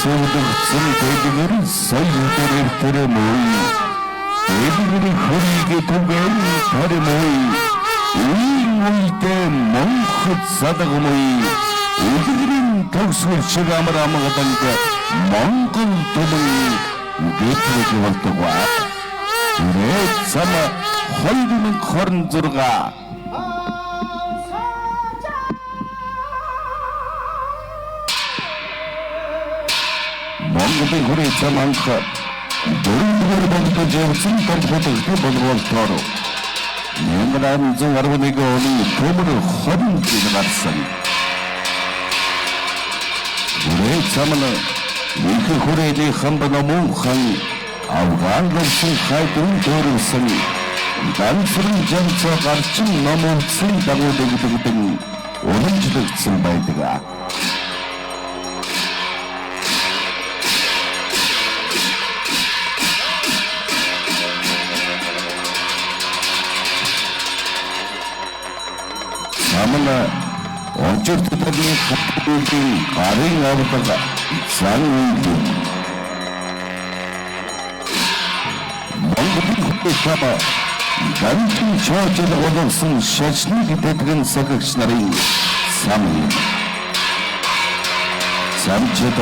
Сэлдэгцэн дэлгэр саядар тэрэмэй дэлгэр хөрийгэ түгэн тэрэмэй үйдэ монхот садагмэй дэлгэрийн төгсгөл шиг амар амгаданг монгол түмэн гэтрэг болтугай ирээд сама 2026 Монголын хүрээ заманх дөрөвдүгээр болдог явсан толгойд боловсроор 1811 оны Төмөр хормд гарсан. Хүрээ заман их хүрээний хамбана мөнхан Афганлсан хайдын төрсөн ганцхан жанцаа гарчин номонцын дагуулдаг уламжлагдсан байдаг. Амна онцгойдгийн хатгуулын гарын авдаг зан үйл. Монголын хөтөлбөр ганцхан чоожил болсон шашныг тэтгэн сахигч нарын сан. Самчид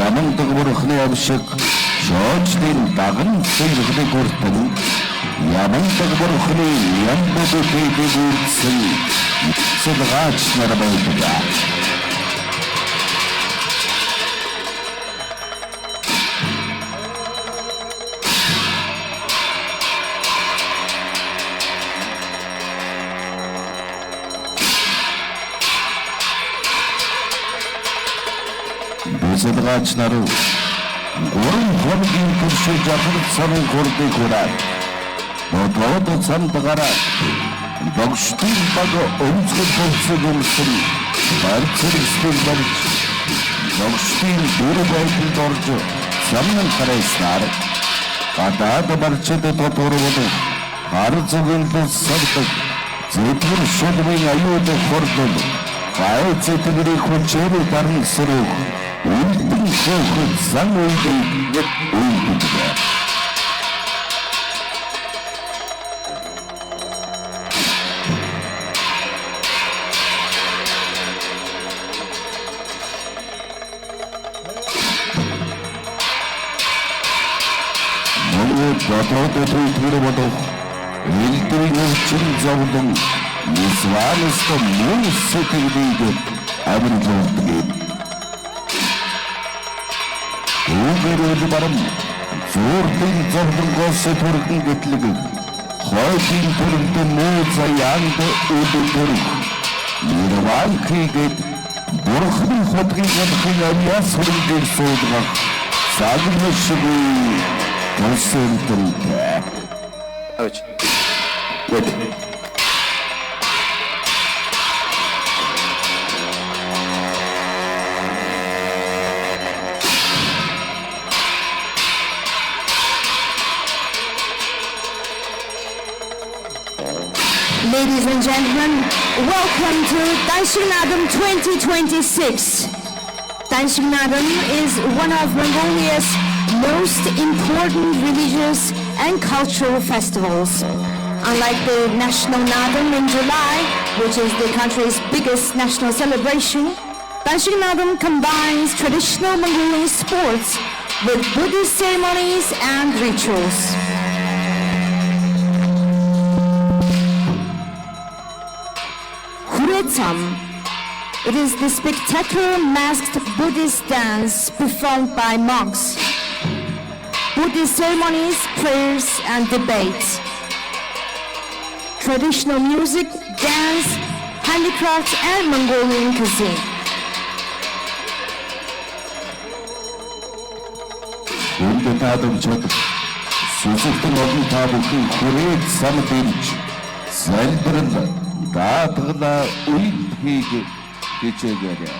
яман дагвархны авшиг чоожлын даган сэргэлэг хүртэн яман дагвархны ямбод тэтгэгүүлсэн Сэлгач нарабайдаа. Сэлгач нар гурван хоногийн турш жахад сарын хүрдэг хүрээ. Бодоод цамд гараад Догштын баг өнцгөл болцог өмсөн барцэрэгсэл болж Догштын дүр байдалд орж самнан харайснаар гадаад барчид тодорвол хар зүгэлд савдаг зэтгэр шулмын аюуд хордол гай зэтгэрийг хүчээр дарн сэрэг үлдэн хөөхөд зан үйдэг үйдэг. Бодоод тэр бодох элдвийн өвчин зовлон нисванст мөн сэтгэлийг амжилтдаг. Үүгээр барам зурдын зовлонгоос төргөн гэтлэг хойдын төрөнд муу заяанд өдөр нирван хийгээд бурхны хотгийн амхын авьяас хүргэж суудгах загнашгүй төсөлтөнтэй. Авч. Wait. Ladies and gentlemen, welcome to Dancing Nadam 2026. Dancing Nadam is one of Mongolia's most important religious and cultural festivals. Unlike the National Nadam in July, which is the country's biggest national celebration, Dancing Nadam combines traditional Mongolian sports with Buddhist ceremonies and rituals. Huretam. It is the spectacular masked Buddhist dance performed by monks. Buddhist ceremonies, prayers, and debates. Traditional music, dance, handicrafts, and Mongolian cuisine. Өндөр таадамчид сүсэлтэн олон та бүхэн хүрээд сан дэмж залбирал даатгалаа үйлдхийг хичээгээрэй.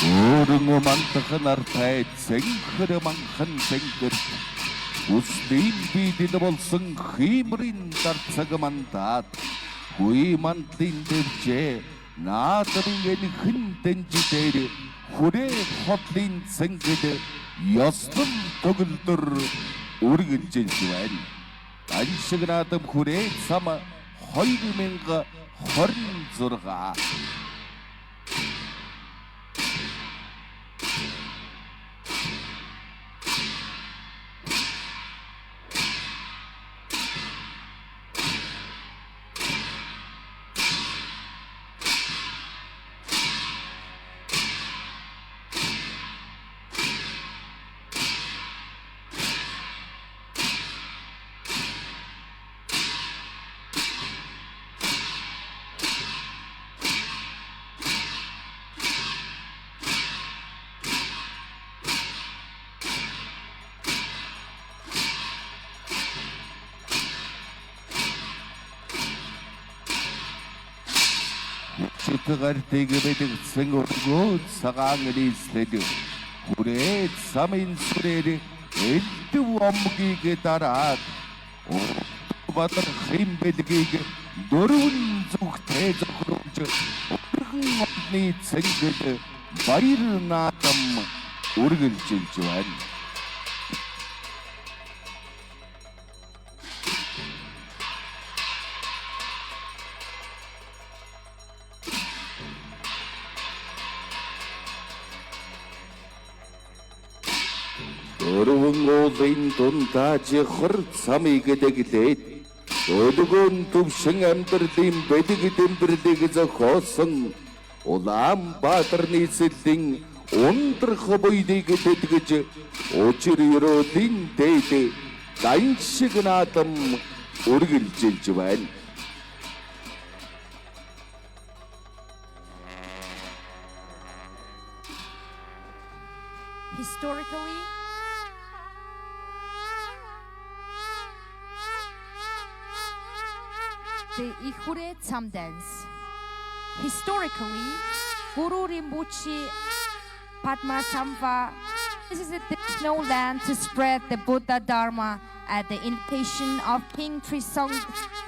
Өөрөнгө мантхан артай зэнхэр манхан зэнгэр үстэйн бидэн болсон химрин дарцаг мандаад хүй мантлын дэвчээ наадмын энхэн дэнжидээр хүрээ хотлын зэнгэд ёслон төгөлдөр үргэлжилж байна. Даншиг наадам хүрээ сам 2026. Читгартыг мэдгсэн өргөө цагаан нийслэл хүрээд самын сүрээр элдв омгийг дараад бадар химбэлгийг дөрвөн зүгтээ зохируулж өргөн одны цэнгэл баяр наадам үргэлжилж байна. Өрөвөн уулын дундаж хор самыг дэглээд өдгөн төвшин амьдралын бэлэг дэмбэрлэг зохиосон Улаанбаатар нийслэлийн ундрах буйныг тэтгэж учир ерөөлийн дээд Даншиг наадам үргэлжилж байна. Historically, the Ikhure Tsam dance. Historically, Guru Rinpoche Padmasambhava, this is a traditional land to spread the Buddha Dharma at the invitation of King Trisong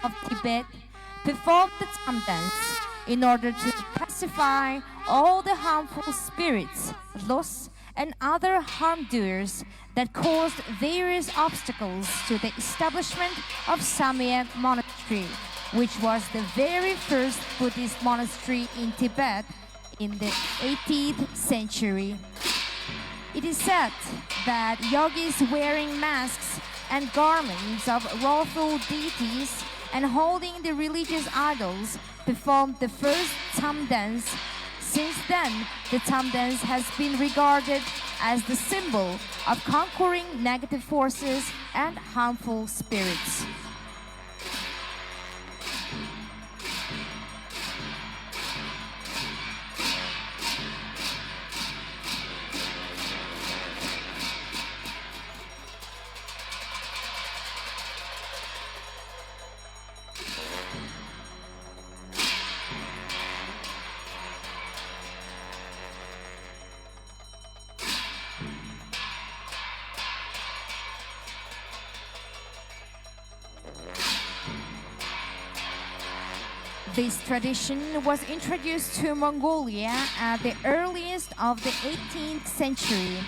of Tibet, performed the Tsam dance in order to pacify all the harmful spirits, loss, and other harm-doers that caused various obstacles to the establishment of Samye Monastery, which was the very first Buddhist monastery in Tibet in the 18th century. It is said that yogis wearing masks and garments of wrathful deities and holding the religious idols performed the first Tam dance. Since then, the Tam dance has been regarded as the symbol of conquering negative forces and harmful spirits. This tradition was introduced to Mongolia at the earliest of the 18th century,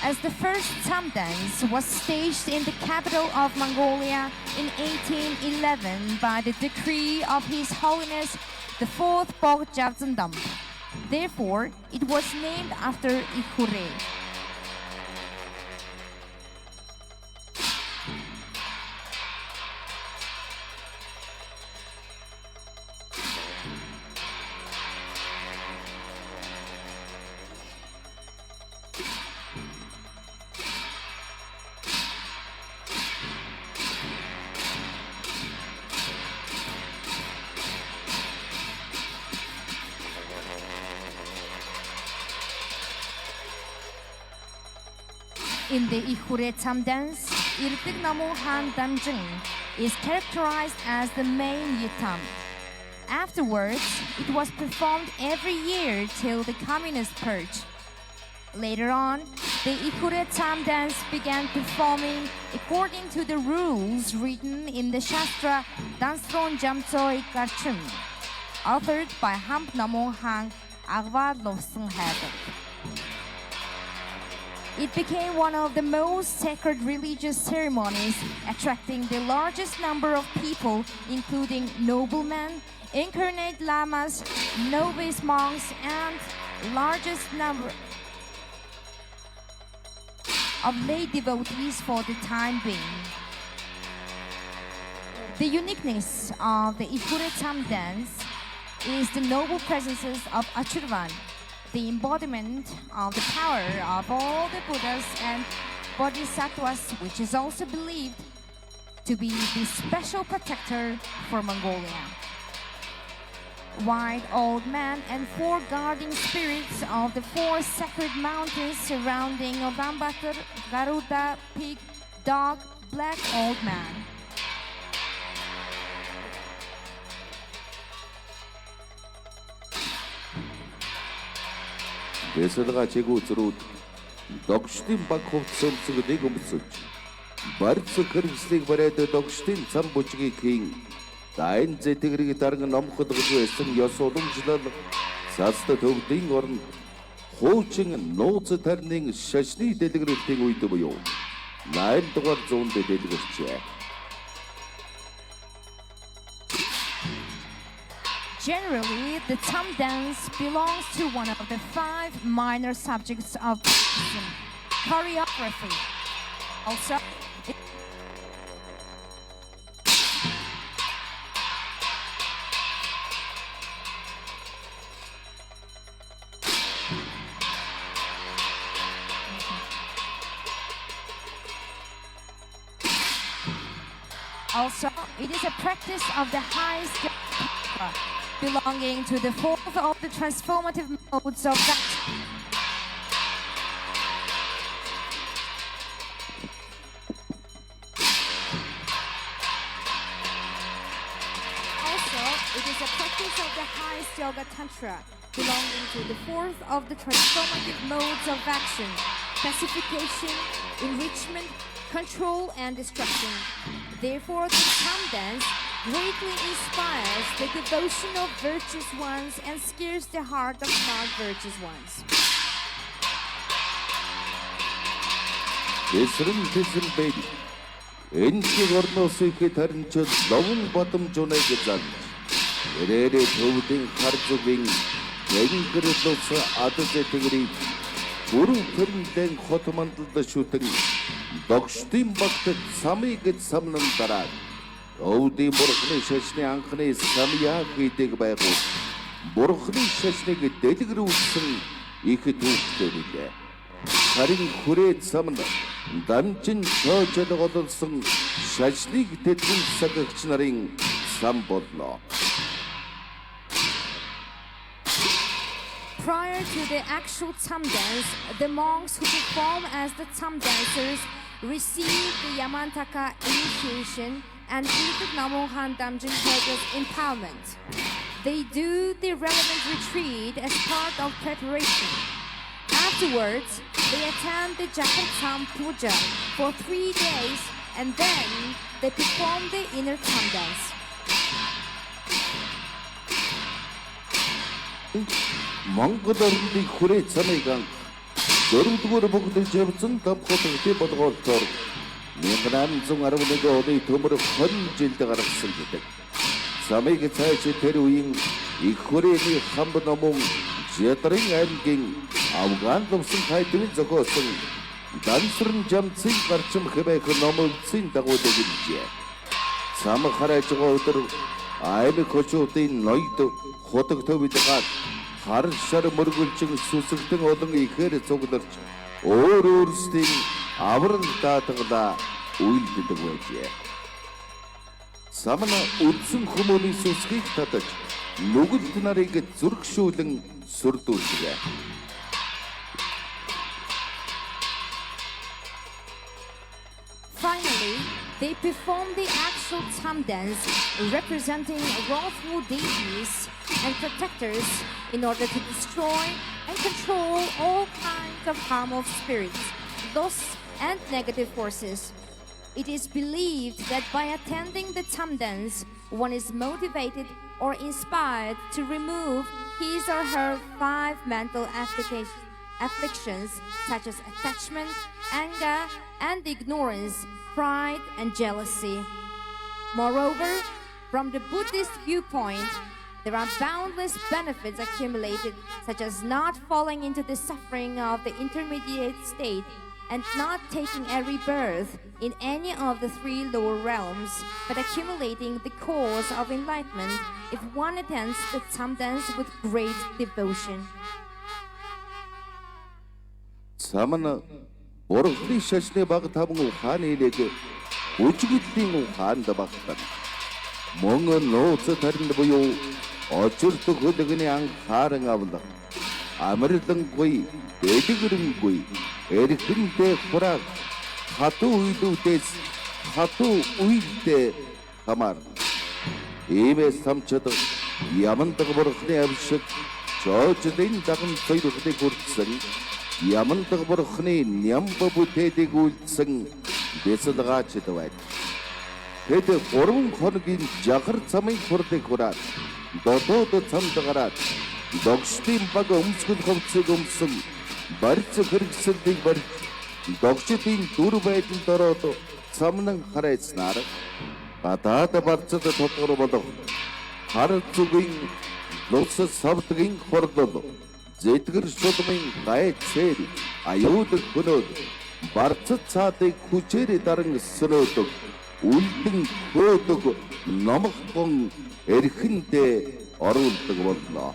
as the first Tam dance was staged in the capital of Mongolia in 1811 by the decree of His Holiness the Fourth Bogd Zhendam. Therefore, it was named after Ikhure. In the Ikhure Tam dance, Irtig Namu Han Damjung is characterized as the main yitam. Afterwards, it was performed every year till the communist purge. Later on, the Ikhure Tam dance began performing according to the rules written in the Shastra Dansron Jamtsoi Karchum, authored by Hamp Namu Han Agvar Lofsung Hadok. It became one of the most sacred religious ceremonies, attracting the largest number of people, including noblemen, incarnate lamas, novice monks, and largest number of lay devotees for the time being. The uniqueness of the Ikhure Tam dance is the noble presences of Achurvan, the embodiment of the power of all the Buddhas and Bodhisattvas, which is also believed to be the special protector for Mongolia. White old man and four guardian spirits of the four sacred mountains surrounding Ulaanbaatar, Garuda, pig, dog, black old man. Бэсэлга чигүүцрүүд догштын баг хувцс өмсгөлийг өмсөж барц хэрэгслийг бариад догштын цам бужгийг хийн дайн зэтгэрийг дарган номход байсан ёс уламжлал цаст төвдийн оронд хуучин нууц тарны шашны дэлгэрэлтийн үед буюу 8 дугаар зуунд дэлгэрчээ. Generally, the Tam dance belongs to one of the 5 minor subjects of Buddhism, choreography. Also, it is a practice of the highest belonging to the fourth of the transformative modes of action. Also, it is a practice of the highest yoga tantra, belonging to the fourth of the transformative modes of action: pacification, enrichment, control, and destruction. Therefore, the Tam dance greatly inspires the devotion of virtuous ones and scares the heart of non-virtuous ones. тэсрэн байд. Энэхийг орноос ихэд харин ч ловон бодомж унаа гэж зан. Эрээрээ төвдийн хар зүгийн ягингэрлөөс адад тэгрий бүрэн тэрнлэн хот мандалд шүтэн догштын багт самыг гэж самнан дараа. Өвдийн бурхны шашны анхны самяа гэдэг байгуул. Бурхны шашныг дэлгэрүүлсэн их түүхтэй билээ. Харин хүрээд самн дамжин чоочод голсон шашныг тэтгэн сагагч нарын сам боллоо. Prior to the actual Tsam dance, the monks who perform as the Tsam dancers received the Yamantaka initiation and greeted Namohan Damjin Purga's empowerment. They do the relevant retreat as part of preparation. Afterwards, they attend the Jakar Tsam Puja for 3 days and then they perform the inner Tsam dance. Монгол орныг хүрээ цамыг анх 4-р бүгд живцэн тамхоттой болгоолтоор 1811 оны төмөр 20 жилд гаргасан гэдэг. Цамыг цааш тэр үеийн их хүрээний хамб номон Жядрын аймгийн Афган төвсөн хайдын зохиосон дансрын жамцын гарчим хэвээх номонцын дагуу дэглэжээ. Цам харааж байгаа өдөр аймаг хөчүүдийн ноёд худаг төвлөгөөд хар шар мөргөлчин сүсэгтэн олон ихээр цугларч өөрсдийн аврал даатгалаа үйлддэг байжээ. Самна үдсэн хүмүүний сүсгийг татаж нүгэлт нарыг зүрхшүүлэн сүрдүүлжээ. Finally, they perform the actual Tsam dance representing wrathful deities and protectors in order to destroy and control all kinds of harmful spirits, loss and negative forces. It is believed that by attending the Tsam dance, one is motivated or inspired to remove his or her 5 mental afflictions such as attachment, anger, and ignorance, pride, and jealousy. Moreover, from the Buddhist viewpoint, there are boundless benefits accumulated, such as not falling into the suffering of the intermediate state and not taking a rebirth in any of the 3 lower realms, but accumulating the cause of enlightenment if one attends the Tsam dance with great devotion. Samana Бурхны шашны баг таван ухааны нэг үжигдлийн ухаанд багтана. Мөн нууц тарин буюу очирт хөлгөний анхааран авлаа. Амарлангүй, дэдгэрэнгүй, эрхэнтэй хурааг хатуу үйлдээс хатуу үйлдээ хамаар. Иймээс самчад ямандаг бурхны авшиг чоочдын даган соёлыг хүртсэн ямандаг бурхны нямба бүтээдэг үйлдсэн бэсэлгаач байд. Тэд 3 хоногийн жахар цамын хүрдэг хураад дотоод цамд гараад догштын баг өмсгөл хөвцөг өмсөн барьц хэрэгсэлтийг барьж догчдын дүр байдалд ороод цамнан харайцнаар гадаад барцад тодгор болох хар зүгийн лус савдгийн хордол зэтгэр шулмын гайцэр аюуд хөнөөд барцад цаадыг хүчээр даран сөнөөдөг үлдэн хөөдөг номхон эрхэндээ оруулдаг болно.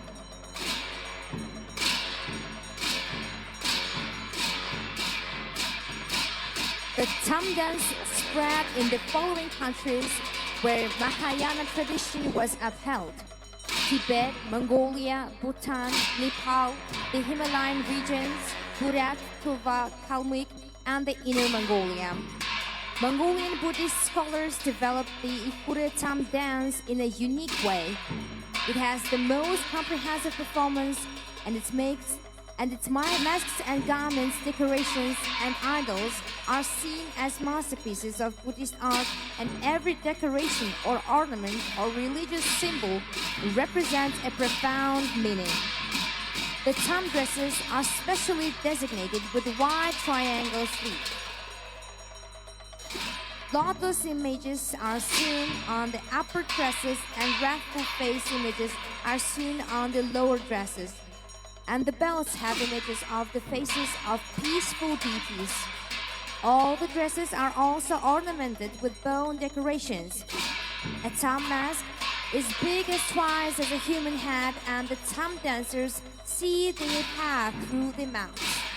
The Tsam dance spread in the following countries where Mahayana tradition was upheld: Tibet, Mongolia, Bhutan, Nepal, the Himalayan regions, Buryat, Tuva, Kalmyk, and the Inner Mongolia. Mongolian Buddhist scholars developed the Ikure Tsam dance in a unique way. It has the most comprehensive performance, and its masks and garments, decorations, and idols are seen as masterpieces of Buddhist art, and every decoration or ornament or religious symbol represents a profound meaning. The Tsam dresses are specially designated with wide triangle sleeves. lotus images are seen on the upper dresses and wrathful face images are seen on the lower dresses. And the belts have images of the faces of peaceful deities. All the dresses are also ornamented with bone decorations. A tam mask is big as twice as a human head, and the tam dancers see their path through the mouth.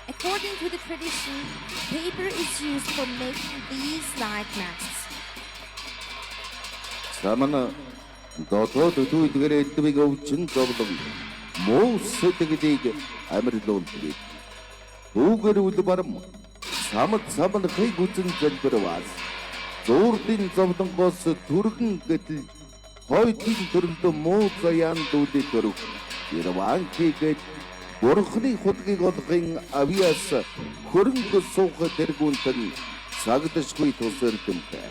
According to the tradition, paper is used for making these light masks. Samana дотоод төдгөрөө эдвиг өвчин зовлон муу сэтгэлийг амарлуулдаг. Үүгээр үл барам самд хийг үзэн зэлбэрвас. Зуурдын зовлонгоос түргэн гэтэл хойдын төрөндөө муу заяан дүүдээ төрөв. Ирванхигээд Бурхны хутгийг олохын авиас хөрөнгө суух тэргүүнтэн сагдашгүй тусэрдэмтэй.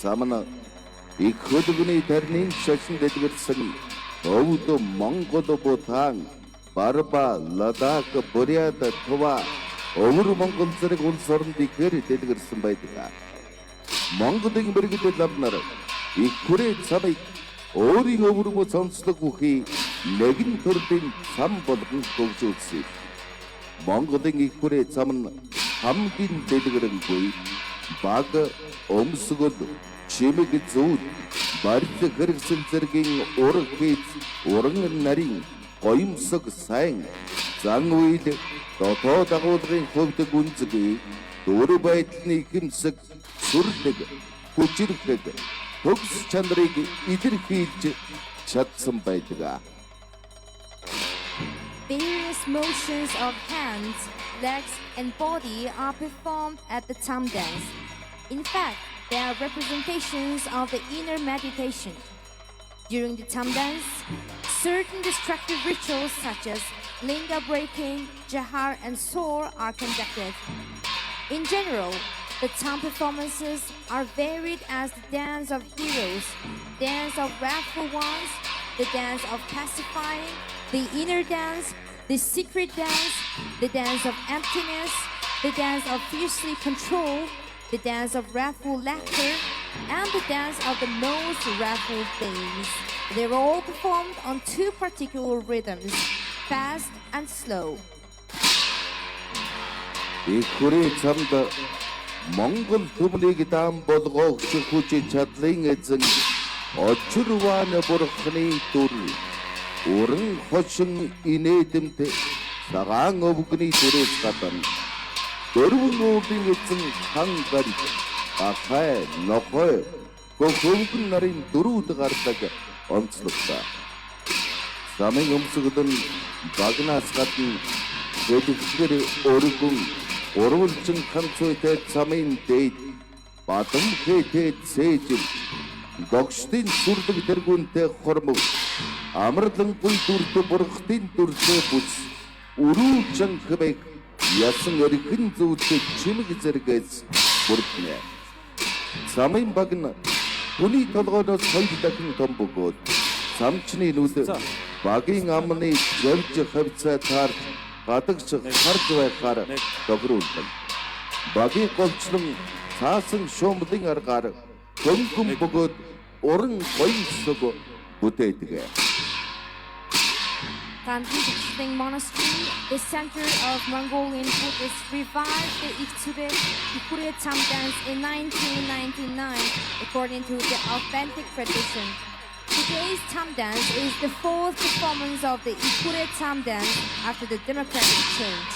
Самна их хөдөлгөөний тарны шашин дэлгэрсэн өвд Монгол Бутан, Барба, Ладак, Бурят, Тува өвөр Монгол зэрэг улс орнд ихээр дэлгэрсэн байдаг. Монголын мэрэгдэл лавнаар их хүрээ цамыг өөрийн өвөргөө сонслог бүхий нэгэн төрлийн цам болгон төгжүүлсэн. Монголын их хүрээ цам нь хамгийн дэлгэрэнгүй баг өмсгөл чимэг зүүд барьц хэрэгсэл зэргийн ураг хийц уран нарийн гоёмсог сайн зан үед дотоод агуулгын хувьд гүнзгий дөр байдлын ихэмсэг сүрлэг хүчрхэг төгс чанарыг илэрхийлж чадсан байдаг. Various motions of hands, legs, and body are performed at the tam dance. In fact, they are representations of the inner meditation. During the tam dance, certain destructive rituals such as linga breaking, jahar, and sor are conducted. In general, the tam performances are varied as the dance of heroes, dance of wrathful ones, the dance of pacifying, the inner dance, the secret dance, the dance of emptiness, the dance of fiercely control, the dance of wrathful laughter, and the dance of the most wrathful things. They're all performed on two particular rhythms, fast and slow. 이 хүрээ цамд Монгол төмлийг даам болгоох хүч чадлын эзэн очирван бурхны дүр уран хошин инээдэмт цагаан өвгөний төрөөс гадна дөрвөн өвгийн эзэн хан гариг ахай нохой гохөвгөн нарын дөрүүд гардаг онцлогтой. Самын өмсгөл нь багнаас гадна дэвхэр өргөн урвалчин ханцуйтэй самын дэд бадам хэтэд сээжил догштын сүрлэг тэргүүнтэй хормог амарлангүй дүрд бурхтын дүрсээ бүс өрүүлжин хэбэг ясан өргөн зүйтэй чимэг зэрэгээс бүрднэ. Самын багна хүний толгойноос хоёр дахин том бөгөөд самчны нүд багийн амны явж хавцаа таар гадагч харж байхаар төгрүүлдэг. Багийн голчлон цаасан шуумлын аргаар хөнгөн бөгөөд уран гоёмсог бүтээдэг. Kandy Monastery, the center of Mongolian Buddhists, revived the Ikure tam dance in 1999, according to the authentic tradition. Today's tam dance is the fourth performance of the Ikure tam dance after the democratic change.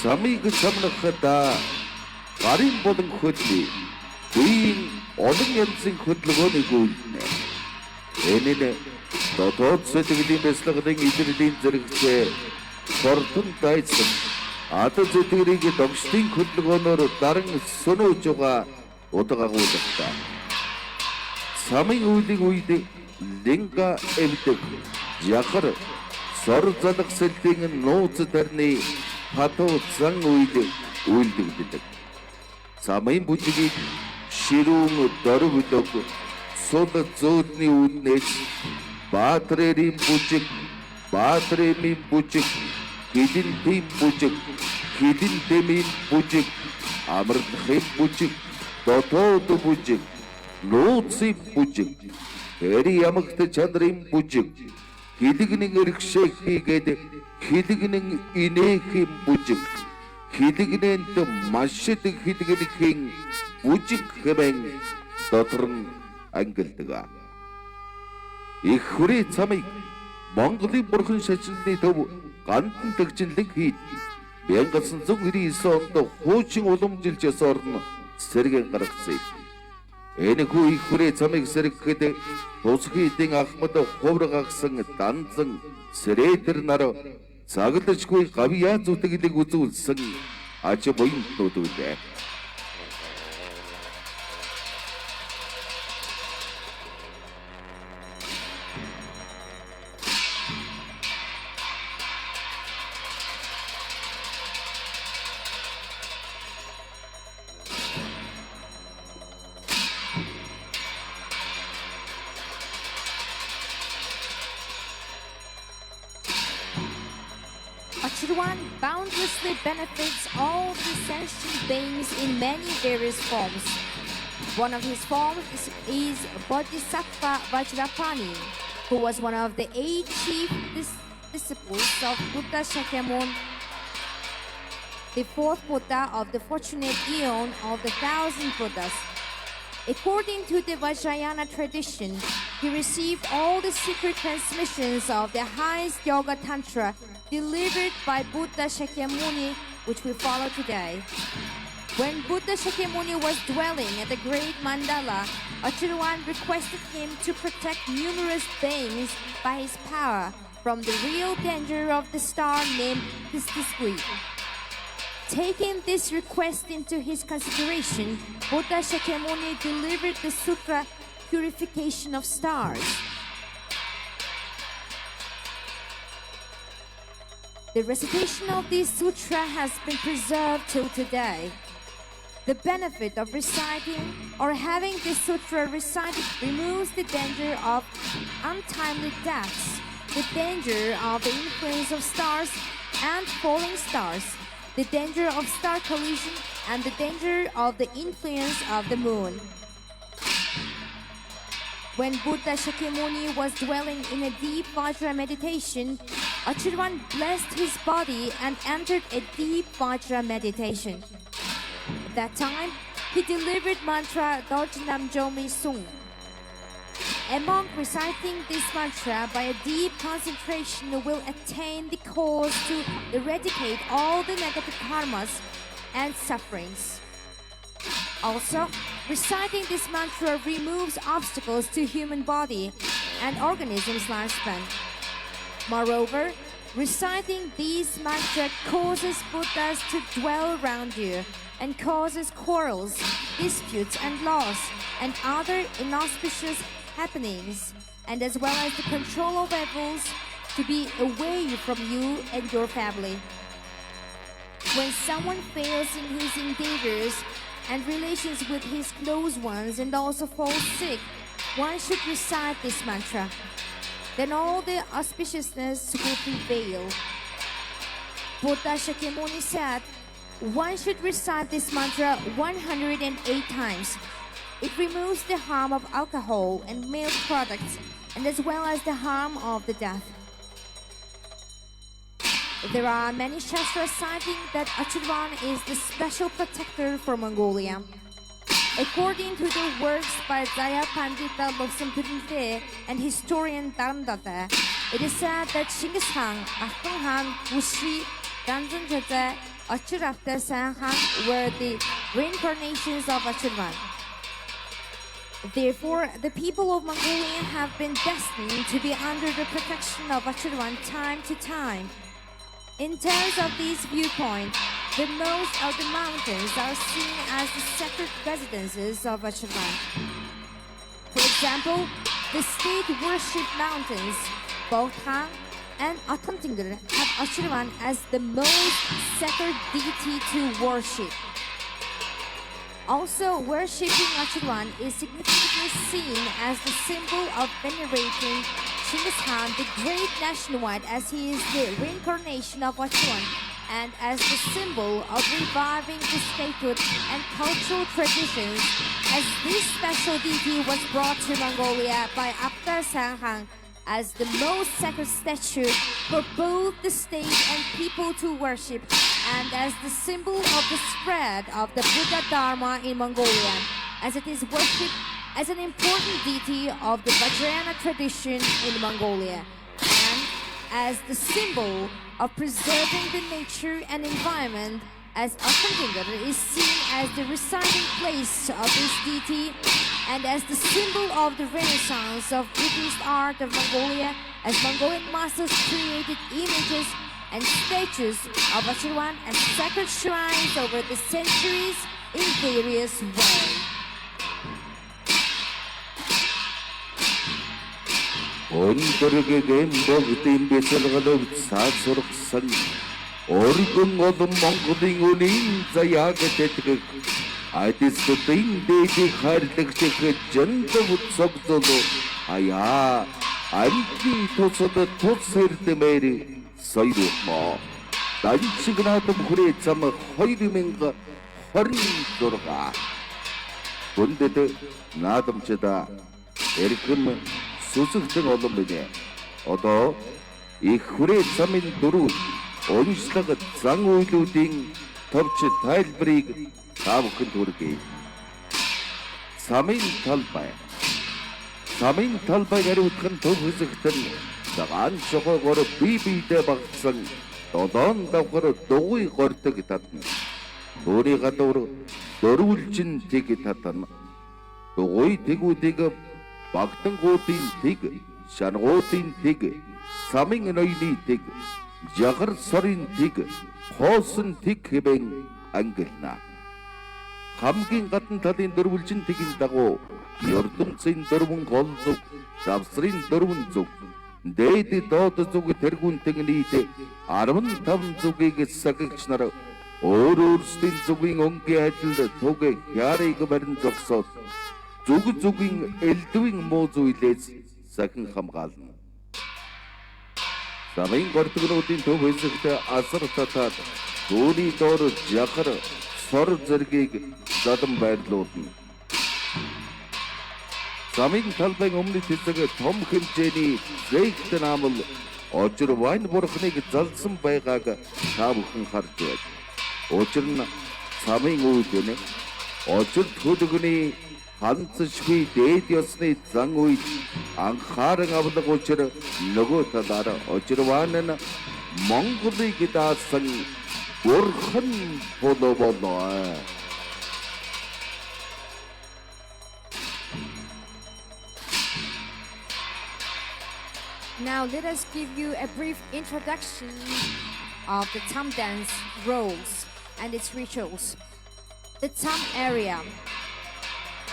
Самыг самнахта гарын болон хөдөлгөөн үеийн олон янзын хөдөлгөөнийг үйлдэнэ. Энэ дотоод сэтгэлийн бяцлагын илэрлийн зэрэгцээ хортон дайсан ад зүтгэрийг догштын хөдөлгөөнөөр даран сөнөөж байгаа удаагуулдаг. Самын үеийн үед линга эвдэг яхар сор залгсэлтийн нууц тарны хатуу зан үед үйлдэгддэг. Самын бүжгийг ширүүн дөрвөлөг сул зөөдний үүднээс Баатрийн бүжиг, Баатрийн бүжиг, Гидинтийн бүжиг, хідэн дэмийн бүжиг, амарлахын бүжиг, дотоод бүжиг, нууцын бүжиг, хэри ямагт чанарын бүжиг, хилэгнэн эргшээх хийгээд хилэгнэн инээхийн бүжиг, хилэгнэнд машид хилэгнэхийн бүжиг хэмээн доторн ангилдаг. Их хүрээ цамыг Монголын бурхан шашинны төв гандан төгжинлэг хийд 1999 онд хуучин уламжилж орно сэргэн гаргацъя. Энэ хүү их хүрээ цамыг сэргэхэд тусгай эдийн ахмад хуврагсан данзан сэрэтэр нар цаглажгүй гавьяа зүтгэлийг үзүүлсэн аж буянтууд үлээ. Achirwan boundlessly benefits all the sentient beings in many various forms. One of his forms is Bodhisattva Vajrapani, who was one of the 8 chief disciples of Buddha Shakyamuni, the 4th Buddha of the fortunate Aeon of the 1,000 Buddhas. According to the Vajrayana tradition, he received all the secret transmissions of the highest Yoga Tantra delivered by Buddha Shakyamuni, which we follow today. When Buddha Shakyamuni was dwelling at the great mandala, Achirwan requested him to protect numerous beings by his power from the real danger of the star named Pistisqui. Taking this request into his consideration, Buddha Shakyamuni delivered the sutra Purification of Stars. The recitation of this sutra has been preserved till today. The benefit of reciting or having this sutra recited removes the danger of untimely deaths, the danger of the influence of stars and falling stars, the danger of star collision, and the danger of the influence of the moon. When Buddha Shakyamuni was dwelling in a deep Vajra meditation, Achirwan blessed his body and entered a deep Vajra meditation. At that time, he delivered mantra Dorjinam Jomi Sung. A monk reciting this mantra by a deep concentration will attain the cause to eradicate all the negative karmas and sufferings. Also, reciting this mantra removes obstacles to human body and organism's lifespan. Moreover, reciting these mantra causes Buddhas to dwell around you and causes quarrels, disputes and loss and other inauspicious happenings, and as well as the control of evils to be away from you and your family. When someone fails in his endeavors and relations with his close ones and also falls sick, one should recite this mantra. Then all the auspiciousness will prevail. Buddha Shakyamuni said, one should recite this mantra 108 times. It removes the harm of alcohol and milk products, and as well as the harm of the death. There are many shastras citing that Achirwan is the special protector for Mongolia. According to the works by Jaya Pandita Lobsang and historian Dharamdata, it is said that Genghis Khan, Afghan Khan, Wushri, Danzan Jata, Achirafta San Khan were the reincarnations of Achirwan. Therefore, the people of Mongolia have been destined to be under the protection of Achirwan time to time. In terms of this viewpoint, the most of the mountains are seen as the sacred residences of Achirwan. For example, the state worship mountains, Bogthang and Atamtingir, have Achirwan as the most sacred deity to worship. Also, worshipping Achirwan is significantly seen as the symbol of venerating Genghis Khan, the great nationwide, as he is the reincarnation of Achirwan and as the symbol of reviving the statehood and cultural traditions, as this special deity was brought to Mongolia by Aptar Sanghang as the most sacred statue for both the state and people to worship, and as the symbol of the spread of the Buddha Dharma in Mongolia, as it is worshipped as an important deity of the Vajrayana tradition in Mongolia, and as the symbol of preserving the nature and environment, as Afandingar is seen as the residing place of this deity, and as the symbol of the renaissance of Buddhist art of Mongolia, as Mongolian masters created images and statues of Vajrayan and sacred shrines over the centuries in various ways. Өндөрлөгийн бүгдийн бэлгэлэг саасургсан өргөн олон Монголын үнийн заяаг тэтгэх айдисдын дэдийг хайрлагч жандав цогцолоо аяа анти тусад тусэрдмээр соёрмо данчигнаатам хүрээ зам 2026 өндөд наадамчда эрхэм сүсэгтэн олон бинэ. Одоо их хүрээ замын дөрөв онцлог зан үйлүүдийн товч тайлбарыг та бүхэнд хүргэе. Замын талбай хариуцах төв хэсэгт нь цагаан шогоогоор бие биедээ багтсан 7 давхар дугуй гордог татна. Өөрийн гадуур дөрвөлжин тэг татна. Дугуй тэгүүдийг Багтангуудын тэг, шаргуудын тэг, самын ноёны тэг, жагар сорын тэг, хоосон тэг хэвэн ангилна. Хамгийн гадна талын дөрвөлжин тэгийн дагуу ертөнцийн дөрвөн гол зүг, завсрын дөрвөн зүг, дээд доод зүг тэргүүн тэг нийт 15 зүгийг сахигч нар өөрсдийн зүгийн өнгийн адил түг ярыг барин зогсоод зүгийн элдвийн муу зүйлээс сахин хамгаална. Замын гортгонуудын төв хэсэгт асар татаад дүүний доор жахар сор зэргийг задан байрлуулна. Замын талбайн өмнөд хэсэг том хэмжээний зээгт наамал Vajrayana бурхныг залсан байгааг та бүхэн харж байна. Учир нь замын үүдэн Vajrayana Ханцшгүй дээд ёсны зан үед анхааран авлага учир нөгөө талаар Vajrayana нь Монголыг даасан бурхан болоо. Now let us give you a brief introduction of the Tam dance roles and its rituals. The Tam area.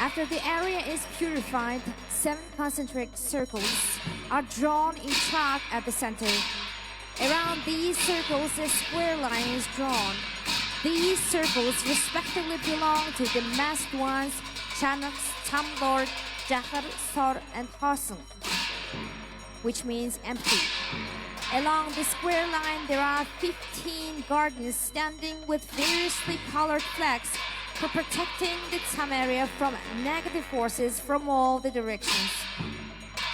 After the area is purified, 7 concentric circles are drawn in chalk at the center. Around these circles, a square line is drawn. These circles respectively belong to the masked ones, Chanaks, Tamlord, Jahar, Sor, and Hosen, which means empty. Along the square line, there are 15 guardians standing with variously colored flags for protecting the Tam area from negative forces from all the directions.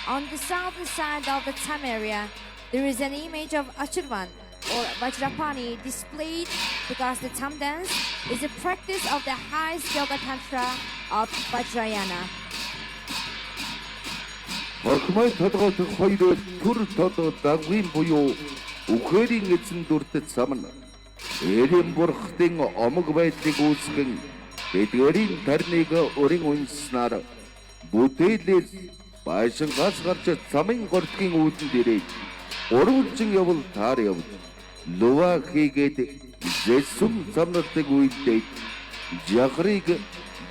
On the southern side of the Tam area, there is an image of Achirvan or Vajrapani displayed because the Tam dance is a practice of the highest yoga tantra of Vajrayana. Орхмай толгой хоёр төр толгой дагвын буюу үхэрийн эзэн дүртэд самна. Эрэм бурхтын омог байдлыг үүсгэн тэдгэрийн тарныг өрийн унснаар бүтээлээс байшингаас гарч замын гортгийн үүдэн дээрээ урвалжин явал таар явж лува хийгээд зэсүм замналтыг үйлдээд жахрыг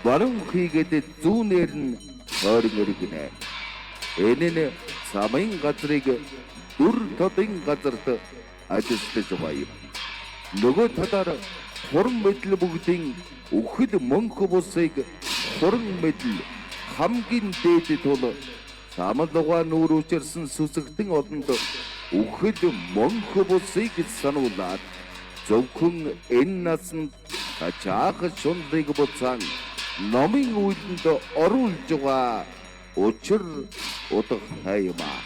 баруун хийгээд зүүнээр нь хойрон өргөнэ. Энэ нь замын газрыг дүр тодын газарт ажиллаж байгаа юм. Нөгөө талаар хуран мэдл бүгдийн үхэл мөнх бусыг хуран мэдл хамгийн дээд тул самлугаа нүүр учирсан сүсэгтэн олонд үхэл мөнх бусыг сануулад зөвхөн энэ насанд ачаах шунлыг буцаан номын үйлдэнд оруулж байгаа учир удахтай юм аа.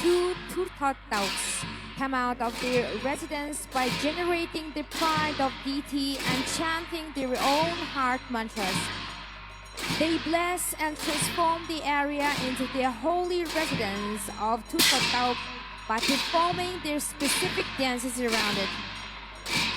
Two Turthot dogs come out of their residence by generating the pride of deity and chanting their own heart mantras. They bless and transform the area into their holy residence of Turthot Daug by performing their specific dances around it.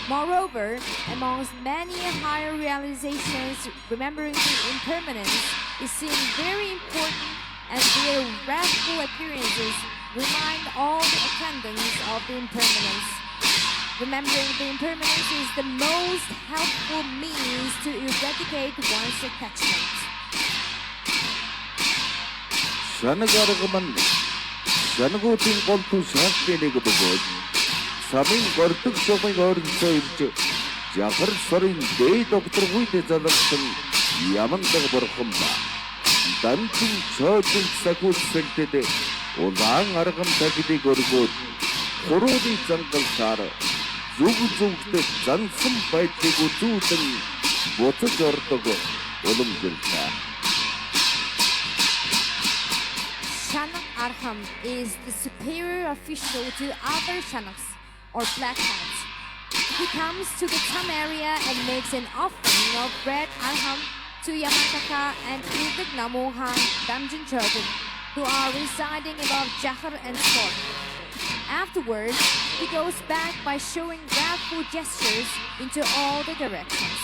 Moreover, amongst many higher realizations, remembering the impermanence is seen very important, as their wrathful appearances remind all the attendants of the impermanence. Remembering the impermanence is the most helpful means to eradicate one's attachment. Shanagaramman Shanagothin голту шаалтныг бөгөөд самын гордог шумыг орносоо ирж жахар сарын дээд докторгүйд залгасан ямандаг бурхан ба данчин чойжин сакуулсэлтэд улаан арган тагдыг өргөөд хуруудын зангалсаар зүг зүгт зансан байдлыг үзүүлэн буцаж ордог уламжиллаа. Shannak Arham is the superior official to other Shannaks, or black hats. He comes to the Tam area and makes an offering of red Arham to Yamantaka and Ildik Namohan Damjin children who are residing above Jahar and Sport. Afterwards, he goes back by showing wrathful gestures into all the directions.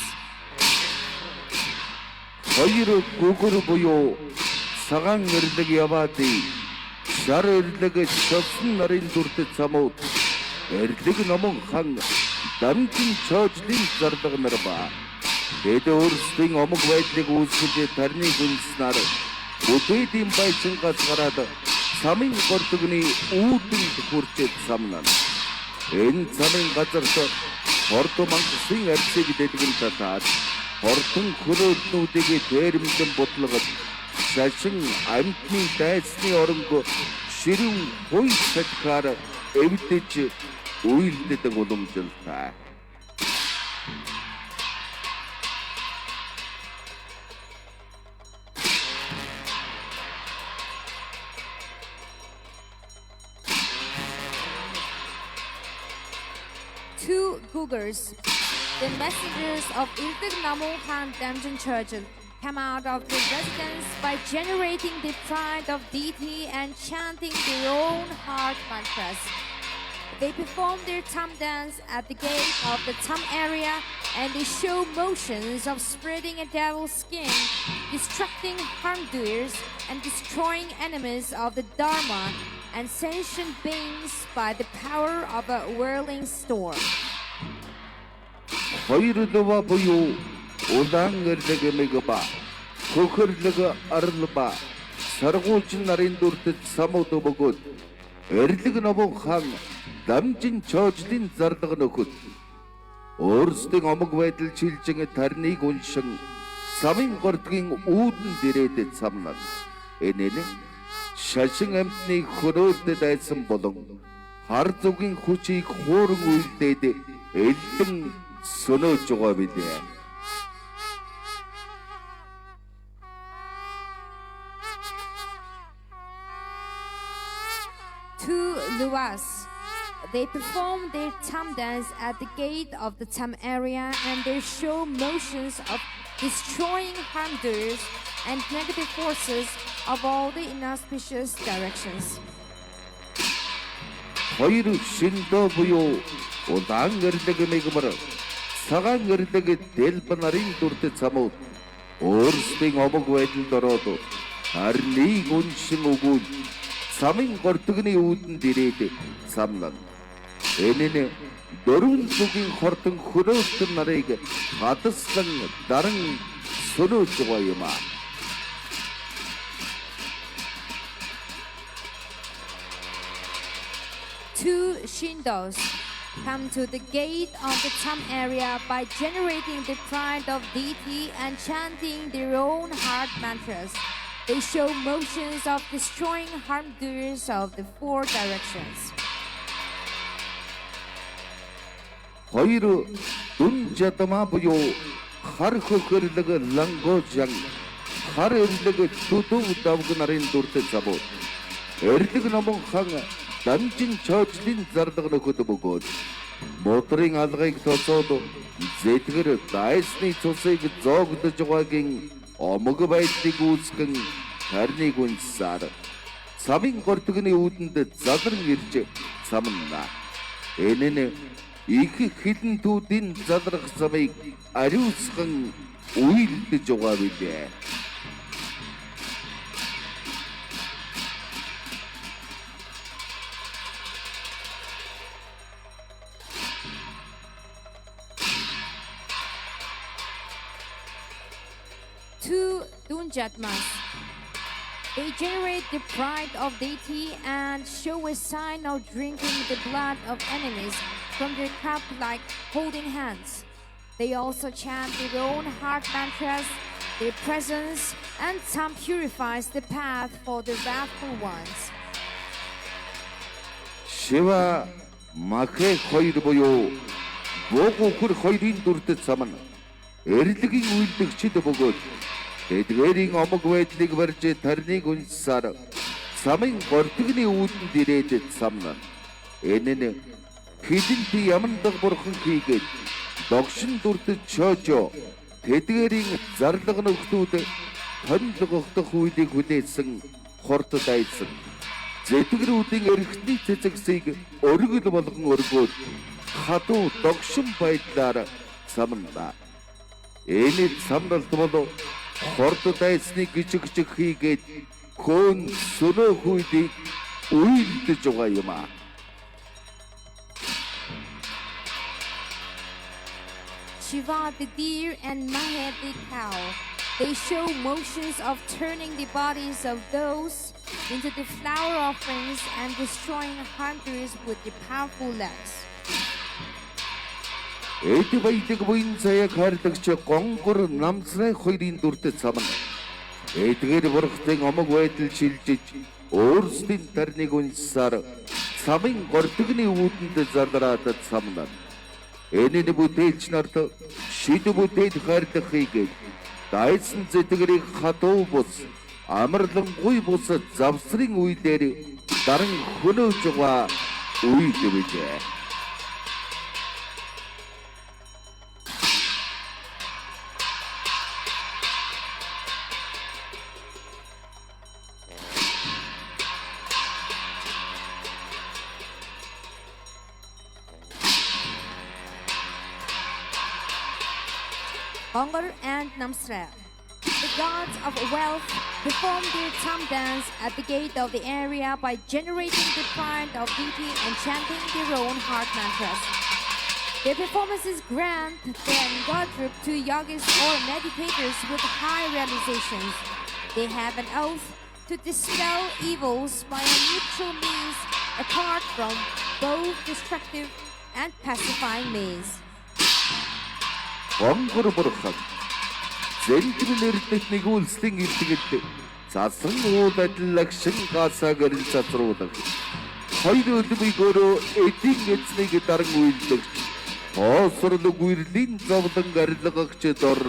Хоёр гүгэр буюу цагаан эрлэг яваадыг шар эрлэг шовсон нарын дүртэд самууд эрлэг номон хан дамжин чойжлын зардаг нар ба тэд өөрсдийн омог байдлыг үүсгэж тарны гүнснаар бүтэдийн байшин газгараад самын гордогны үүдэнд хүрчээд самнана. Энэ самын газарт хордо мангсын арцыг дэлгэн татаад хортон хөрөөднүүдийг дээрэмдэн бодлогод шашин амьтны дайсны оронго ширүүн хой садхаар эвдэж үйлддэг уламжилтай. Two Gugers, the messengers of Ildik Namohan Damjin Churchill, come out of their residence by generating the pride of deity and chanting their own heart mantras. They perform their Tam dance at the gate of the Tam area and they show motions of spreading a devil's skin, destructing harmdoers and destroying enemies of the Dharma and sentient beings by the power of a whirling storm. Хоёрлова буюу улаан эрлэг мэгба хөхөрлөг арлба саргуулчин нарын дүртэд самууд бөгөөд эрлэг номон хан дамжин чойжлын зардаг нөхөд өөрсдийн омог байдал чилжин тарныг уншин самын гордгийн үүдэн дээрээд самнал. Энэ нь шашин амьтны хөрөөдөд айсан болон хар зүгийн хүчийг хууран үйлдээд элдэн сөнөөж байгаа билээ. Two Luas. They perform their Tam dance at the gate of the Tam area and they show motions of destroying harmdoers and negative forces of all the inauspicious directions. Хоёр шиндөө буюу улаан эрлэг мэгмэр цагаан эрлэг дэлб нарын дүртэд самууд өөрсдийн омог байдалд ороод харныг уншин өгүүл самын гордогны үүдэн дээрээд самнал. Энэ нь дөрвөн зүгийн хортон хөрөөстөр нарыг хадслан даран сөнөөж байгаа юм аа. Two Shindos come to the gate of the Tam area by generating the pride of deity and chanting their own heart mantras. They show motions of destroying harmdoers of the four directions. хоёр дүн жадмаа буюу хар хөхөрлөг лангожан хар эрлэг төдөв давг нарын дүртэй забуу эрлэг номон хан дамжин чойчлын зарлаг нөхөд бөгөөд моторын алгыг тосоод зэтгэр дайсны цусыг зоогдож байгаагийн омог байдлыг үүсгэн харныг үнсаар самын гортгны үүдэнд задран ирж самна энэ их хідэн түүдийн задрах самыг ариусган уйлдэж байгаа билээ. Two Dunjatmas. They generate the pride of deity and show a sign of drinking the blood of enemies from their cup like holding hands. They also chant their own heart mantras, their presence, and some purifies the path for the wrathful ones. Shiva Makhe хоёр буюу богохөр хоёрын дүртэд самна эрлэгийн үйлдэгчд бөгөөд тэдгээрийн омог байдлыг барьж тарныг үнсээр самын гортгны үүдэнд ирээд самна энэ нь хідэнт ямандаг бурхан хийгээд догшин дүртэд чоожо тэдгээрийн зарлаг нөхдүүд хонлогдох үйлийг хүлээсэн хорт дайсан зэтгэрүүдийн эрхтний цэцэгсийг өргөл болгон өргөөд хатуу догшин байдлаар самна энэ самналт болов хорт дайсны гिचг хийгээд хөөн сөнөө хүйтийг үйлдэж байгаа юм а. Shiva the deer and Mahe the cow. They show motions of turning the bodies of those into the flower offerings and destroying harmdoers with their powerful legs. Эд баядаг буян цаяг хайрлагч гонгор намсрын хоёрын дүртэд самна эдгээр бурхтын омог байдал шилжиж өөрсдийн тарныг үнсээр самын гортгны үүдэнд зардараад самна энэ бүтээлч нарт шид бүтээл хайрлах хийгээд дайсан зэтгэрийг хатуу бус амарлангүй бус завсрын үйлээр даран хөнөөж байгаа үед bijээ. Ongor and Namsra. The gods of wealth perform their Tam dance at the gate of the area by generating the pride of deity and chanting their own heart mantras. Their performance is grand, then God group to yogis or meditators with high realizations. They have an oath to dispel evils by a neutral means apart from both destructive and pacifying means. Гонгор бурхан зэнтгэл эрдэнэтнийг үлслэн ирдэг засан уул адиллагшин гасаа гэрэл цацруулах хоёр өлмөгөөрөө эдийн эзнийг даран үйлдэх хоосорлог үерлийн зовлон гарилгагч дор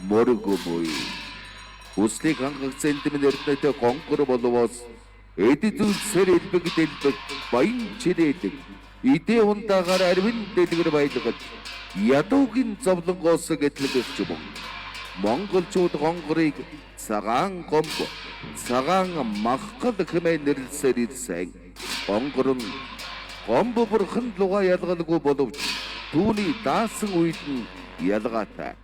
мөргөмөй үслийг хангах зэнтгэл эрдэнэт гонгор боловоос эд зүйлсээр элбэг дэлбэг баян чирээдэг идэ ундаагаар арвин дэлгэр байлгаж ядуугийн зовлонгоос гэтлэгч юм. Монголчууд гонгорыг цагаан гомб, цагаан махгал хэмээн нэрлсээр ирсэн. Гонгор нь гомб бурхан луга ялгалгүй боловч түүний даасан үед нь ялгаатай.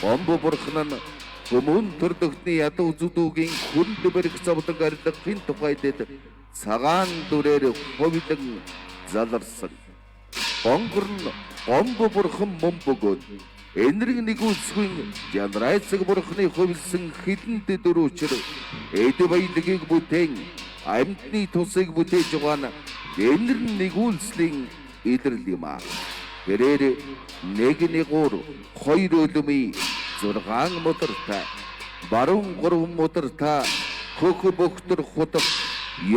Гомб бурхан нь хүмүүн төрдөгтний ядуу зүдүүгийн хүнд бэрх зовлон арилгахын тухайд цагаан дүрээр ховлон заларсан. Гонгор нь гомб бурхан мөн бөгөөд энэрэг нэгүсгүй жанрайцэг бурханы хөвлсөн хилэнт дөрөвчөр эд баялагийг бүтээн амьтны тусыг бүтээж байгаа нь энэр нэгүүлслийн илрэл юм а. Тэрээр 1-3 2 өлөмий 6 модертай баруун 3 модертай хөх бөхтөр хутаг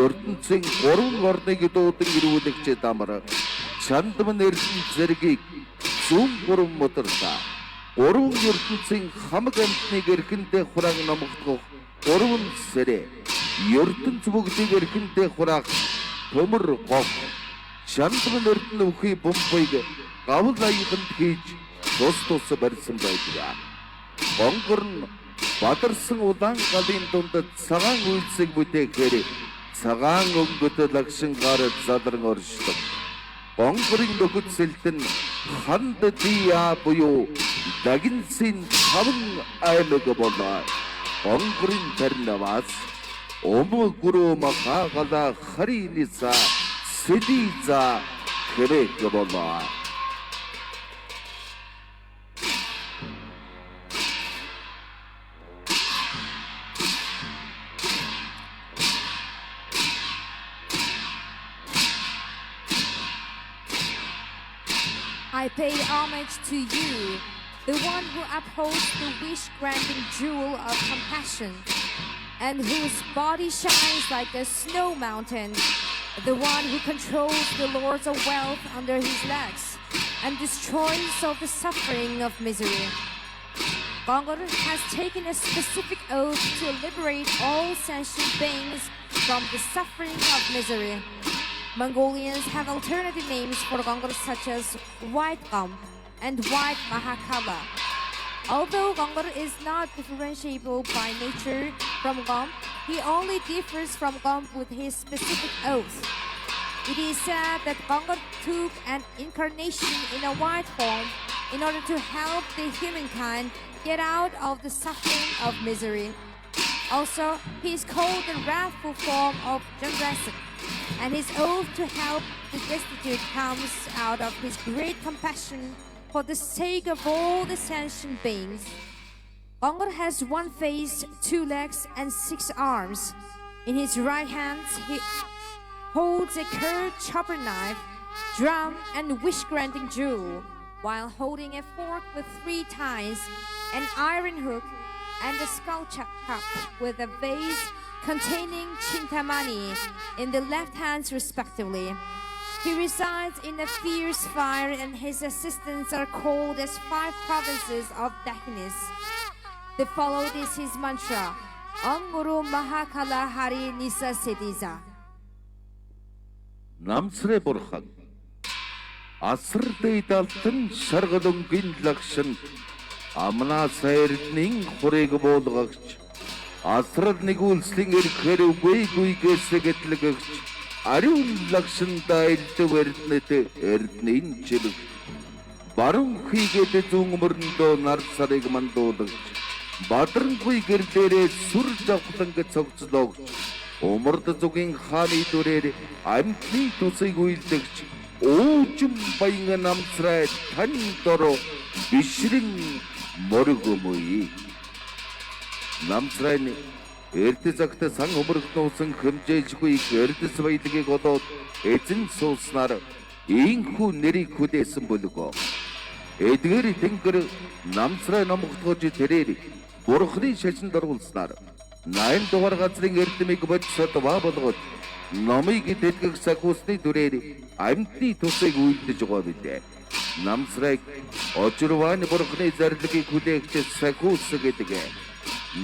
ертөнцийн 3 орныг дуудан ирүүлэгч дамар чандман эрдэн зэргийг зүүн 3 модертай 3 ертөнцийн хамаг амтныг эрхэндээ хураан номогдох 3 сэрэ ертөнц бүгдийг эрхэндээ хураах төмөр гов чандман эрдэн өхий бомбыг гавл аяганд хийж тус барьсан байдаг. Гонгор нь бадарсан улаан галын дунд цагаан үйлсийг бүтээхээр цагаан өнгөт лагшин гар задран оршдог. Гонгорын нөхөдсөлт нь ханд дия буюу дагинсын 5 аймаг болоо. Гонгорын тарнавас омгөрөө махагала хариниса сэдиза хэрэк болоо. I pay homage to you, the one who upholds the wish-granting jewel of compassion, and whose body shines like a snow mountain, the one who controls the lords of wealth under his legs, and destroys all the suffering of misery. Gongor has taken a specific oath to liberate all sentient beings from the suffering of misery. Mongolians have alternative names for Gongor such as White Gom and White Mahakala. Although Gongor is not differentiable by nature from Gom, he only differs from Gom with his specific oath. It is said that Gongor took an incarnation in a white form in order to help the humankind get out of the suffering of misery. Also, he is called the wrathful form of Jamdrasik, and his oath to help the destitute comes out of his great compassion for the sake of all the sentient beings. Gongor has 1 face, 2 legs, and 6 arms. In his right hand, he holds a curved chopper knife, drum, and wish-granting jewel, while holding a fork with 3 tines, an iron hook, and a skull cup with a vase containing Chintamani in the left hands respectively. He resides in a fierce fire, and his assistants are called as 5 provinces of Dakinis. The followed is his mantra, Om Guru Mahakala Hari Nisa Sediza. Намсрэ бурхан асар дэйдалтан шаргалунгийн лагшин амна сайрднын хурыг буулгагч асрал нэгүүлслийн эрхээр үгүй гэсэгэтлэгч ариун лагшин дайлт верднэт эрднийн чилэг баруун хийгээд зүүн мөрөндөө нар сарыг мандуулагч бадрангуй гэрлээрээ сүр жавхланг цогцлоогч умард зүгийн хааны дүрээр амьтны тусыг үйлдэгч өөжим баян намсрай тань дороо бишрэн моргомой намсрай эрдэ цагт сан өмөргнөөсөн хэмжээлжгүй эрдэс баялагийг олоод эзэн сууснаар ийхүү нэрийг хүлээсэн бүлгөө эдгээр тэнгэр намсрай номготгож тэрээр бурхны шашинд оруулснаар 8 дугаар газрын эрдэмийг бодсод ба болгоод номыг тэтгэх сахусны дүрээр амьтны тусыг үйлдэж байгаа билээ. Намсрайг очрван бурхны зарлагыг хүлээгч сахус гэдэг.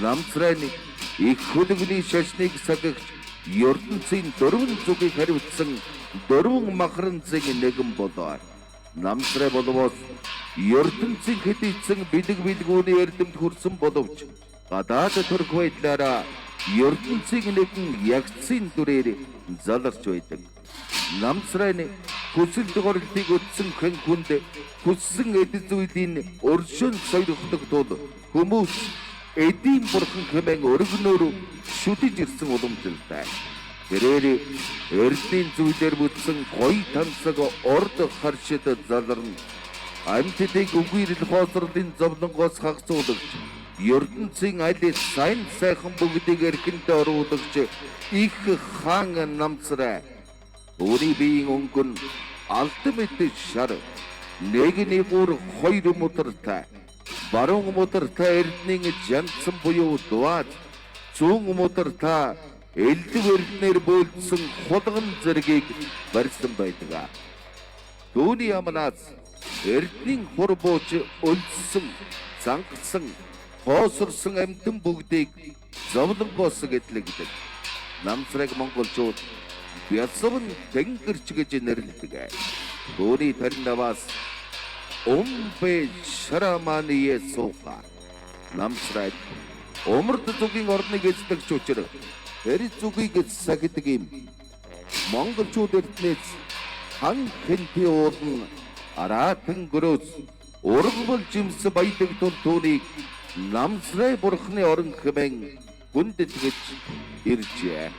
Намсрай их хөдөгний шашныг сахигч ертөнцийн 4 зүгийг хариуцсан 4 махранцыг нэгэн болоо. Намсрай боловоос ертөнцийн хэдийцэн бэлгүүний эрдэмт хүрсэн боловч гадаад төрх байдлаараа ертөнцийн нэгэн ягцын дүрээр заларч байдаг. Намсрай хүсэл тохиолдлыг өтсөн хэн хүнд хүссэн эд зүйлийн өршөөн сойрхдог тул хүмүүс эдийн бурхан хэмээн өргөнөөр шүтэж ирсэн уламжлалтай. Тэрээр эрдийн зүйлээр бүтсэн гоё тансаг орд харшид заларна. Амьтдыг үгээрл хоосрлын зовлонгоос хагцуулагч ертөнцийн аль сайн сайхан бүгдийг эрхэндээ оруулагч их хаан намсрай Өөрийн биеийн өнгө нь алдан мэт шар. Нэгний гур хоёр мутартай. Баруун мутартай эрдний жандсан буюу дуад. Зүүн мутартай элдв эрднэр бөөлдсөн хулган зэргийг барьсан байдаг. Түүний амнаас эрдний хур бууж өлдсөн, цангасан, хоосорсон амьтан бүгдийг зовлон бос гэтлэгдэг. Намсраг монголчууд бясван тэнгэрч гэж нэрлэдэг. Түүний тарнаваас Умбе Шараманы Сууха намсраг умард зүгийн орныг эзлэгч учраа эр зүгийг сахидаг юм. Монголчууд эрднээс хан хэнти уулан аратан гөрөөс ургамал жимс баядаг тул түүнийг намсрай бурхны орон хэмээн гүндэтгэж иржээ.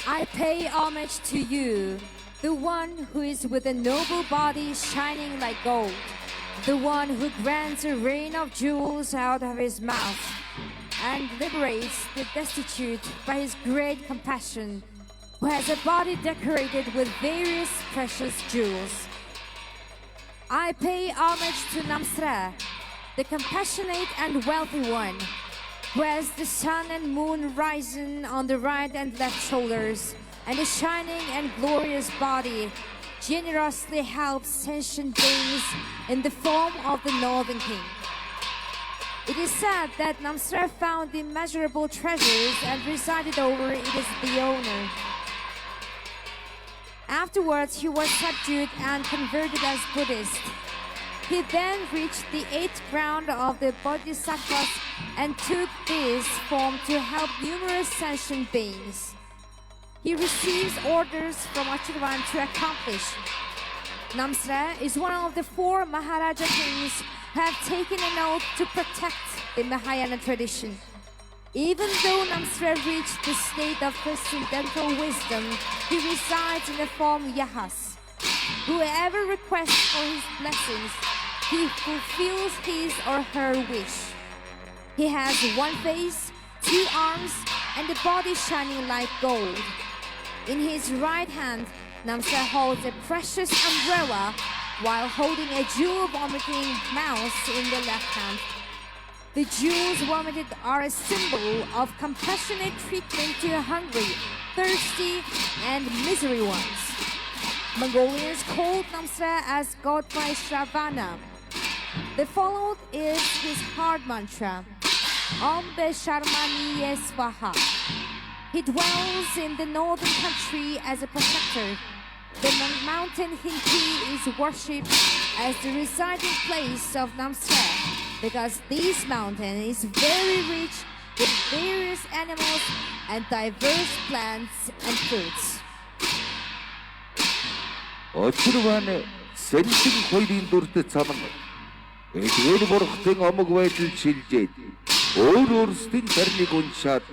I pay homage to you, the one who is with a noble body shining like gold, the one who grants a rain of jewels out of his mouth, and liberates the destitute by his great compassion, who has a body decorated with various precious jewels. I pay homage to Namsra, the compassionate and wealthy one, who has the sun and moon rising on the right and left shoulders, and a shining and glorious body generously helps sentient beings in the form of the Northern King. It is said that Namsra found immeasurable treasures and presided over it as the owner. Afterwards, he was subdued and converted as Buddhist. He then reached the 8th ground of the Bodhisattvas and took this form to help numerous sentient beings. He receives orders from Achirvan to accomplish. Namsra is one of the 4 Maharaja kings who have taken an oath to protect the Mahayana tradition. Even though Namsra reached the state of transcendental wisdom, he resides in the form Yahas. Whoever requests for his blessings, he fulfills his or her wish. He has 1 face, 2 arms, and a body shining like gold. In his right hand, Namsra holds a precious umbrella while holding a jewel vomiting mouse in the left hand. The jewels vomited are a symbol of compassionate treatment to hungry, thirsty, and misery ones. Mongolians called Namsra as God by Shravana. The followed is his heart mantra, Om Be Sharmani Svaha. He dwells in the northern country as a protector. The mountain Hinti is worshipped as the residing place of Namsra because this mountain is very rich with various animals and diverse plants and fruits. Очирван сэнтэн хоёрын дүрт цаман эдгээр бурхтын омог байдал шилжээд өөр өөрсдийн тарныг уншаад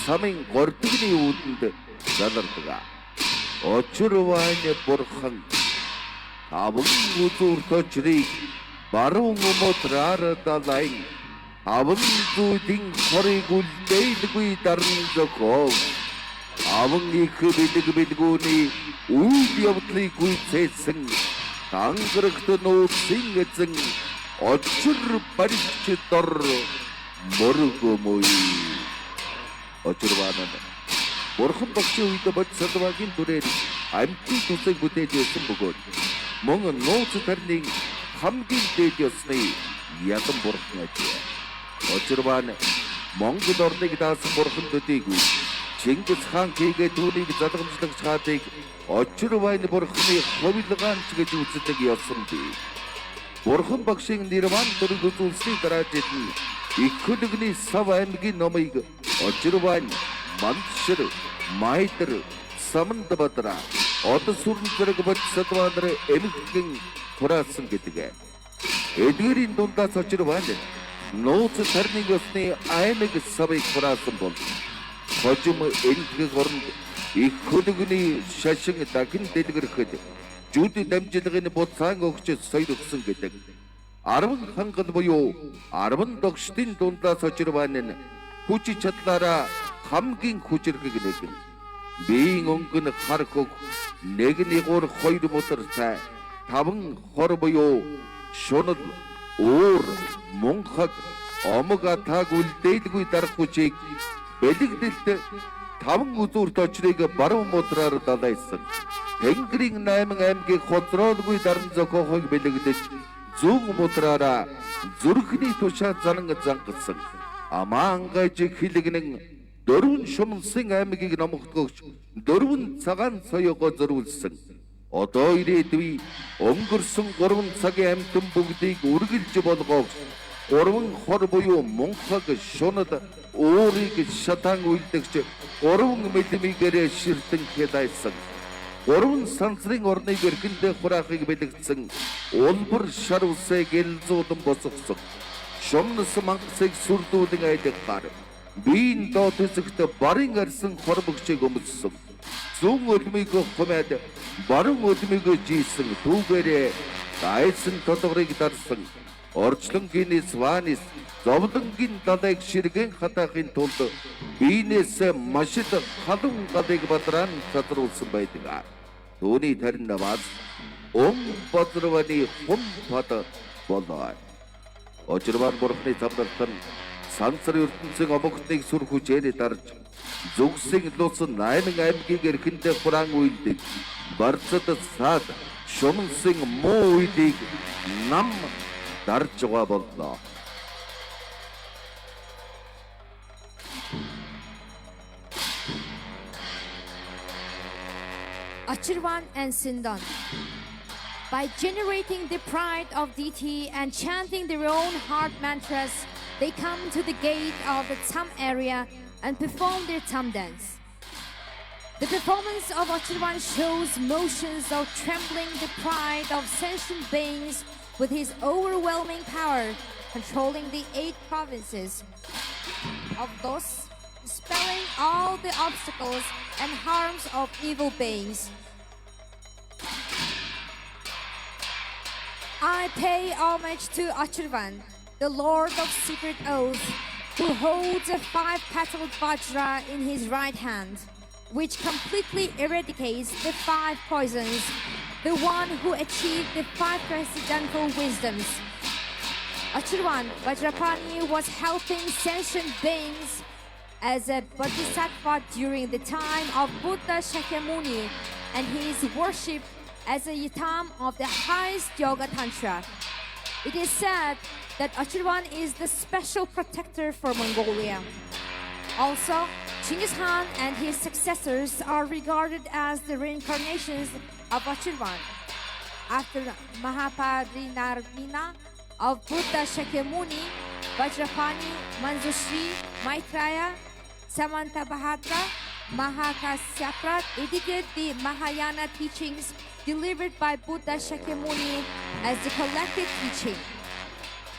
самын гордгны үүдэнд залардаг. Очирван бурхан аван үзүүр точрыг баруун умотраар далайн аван зүйдийн хорыг үлдээдгүй дарн зохиов. Аван их бэлгүүний үйл явдлыг гүйцээсэн тангарагт нууцын эзэн очир барьж дор мөргөмөй. Очирван бурхан багшийн үед бодсодвагийн дүрээр амьтын тусыг бүтээж байсан бөгөөд мөн нууц тарныг хамгийн дээд ёсны ядан бурхан ажээ. Очирван Монгол орныг даасан бурхан төдийгүй Чингис хаан хийгээ түүнийг залгамжлагч хаадыг Очирван бурханы ховилгаанч гэж үздэг ёсон бий. Бурхан багшийн нэрван дөрөв үзүүлсний дараажид нь их хөлөгний сав аймгийн номыг Очирван, Мандшир, Майдэр, Самандбадра, Од сүрэн зэрэг бодсодванаар эмэгтгэн хураасан гэдэг. Эдгээрийн дундаас Очирван нууц тарныг ёсны аймаг савыг хураасан бол хожим энтгэг оронд их хөлөгний шашин дахин дэлгэрхэд жүд дамжлагын буцаан өгч соёл өгсөн гэдэг. 10 хангал буюу 10 догштын дундаас Очирван нь хүч чадлаараа хамгийн хүчрхэг нэгэн. Биеийн өнгө нь хар хог, нэг нэгөр хоёр мотор цай, 5 хор буюу шунал, уур, мунхаг, омог атаг үлдээдгүй дарах хүчийг бэлэгдэлт 5 үзүүрт очрыг баруун мотороор далайсан. Тэнгэрийн 8 аймгийг хоцроолгүй даран зохиохыг бэлэгдэж зүүн мотороор зүрхний тушаа зангасан. Амаангаж хилэгнэн 4 шумсан аймгийг номогдгогч 4 цагаан соёгоо зориулсан. Одоо ирээдүй өнгөрсөн 3 цагийн амьтан бүгдийг үргэлж болгоог 3 хор буюу мунхаг, шунал, уурыг шатаан үйлдэгч 3 мэлмигээрээ ширтэн хядайсан. 3 сансрын орныг эрхэндээ хураахыг бэлэгдсэн. Улбар шар усыг элзуудан босгосон. Шумнас мангасыг сүрдүүлэн айдаггаар. Биеийн доод хэсэгт барын арсан хорбогчийг өмссөн. Зүүн өлмийг хумаад баруун өлмийг жийсэн. Түүгээрээ дайсан тодорыг дарсан. Орчлонгийн сванис зовлонгийн далайг ширгэн хатаахын тулд биенээс маш их халуун гадыг бадран татруулсан байдаг. Түүний тарин наваас бадрваны хум пад болоо. Очирван бурхны замдалтан сансар ертөнцийн обогтныг сүр хүчээр дарж зүгсийн лус 8 аймгийг эрхэндээ хураан үйлдэг. Барцад саад шумсан муу үйлийг нам дарж байгаа боллоо. Очirwan and Sindan. By generating the pride of deity and chanting their own heart mantras, they come to the gate of the Tam area and perform their Tam dance. The performance of Ochirwan shows motions of trembling the pride of sentient beings with his overwhelming power, controlling the 8 provinces of those, dispelling all the obstacles and harms of evil beings. I pay homage to Ochirwan, the Lord of Secret Oath, who holds a 5-petaled Vajra in his right hand, which completely eradicates the 5 poisons, the one who achieved the 5 transcendental wisdoms. Ochirwan Vajrapani was helping sentient beings as a bodhisattva during the time of Buddha Shakyamuni, and he is worshipped as a yatam of the highest yoga tantra. It is said that Ochirwan is the special protector for Mongolia. Also, Genghis Khan and his successors are regarded as the reincarnations of Ochirwan. After Mahaparinirvana of Buddha Shakyamuni, Vajrapani, Manjushri, Maitreya, Samantabhadra, Mahakasyapra edited the Mahayana teachings delivered by Buddha Shakyamuni as the collected teaching.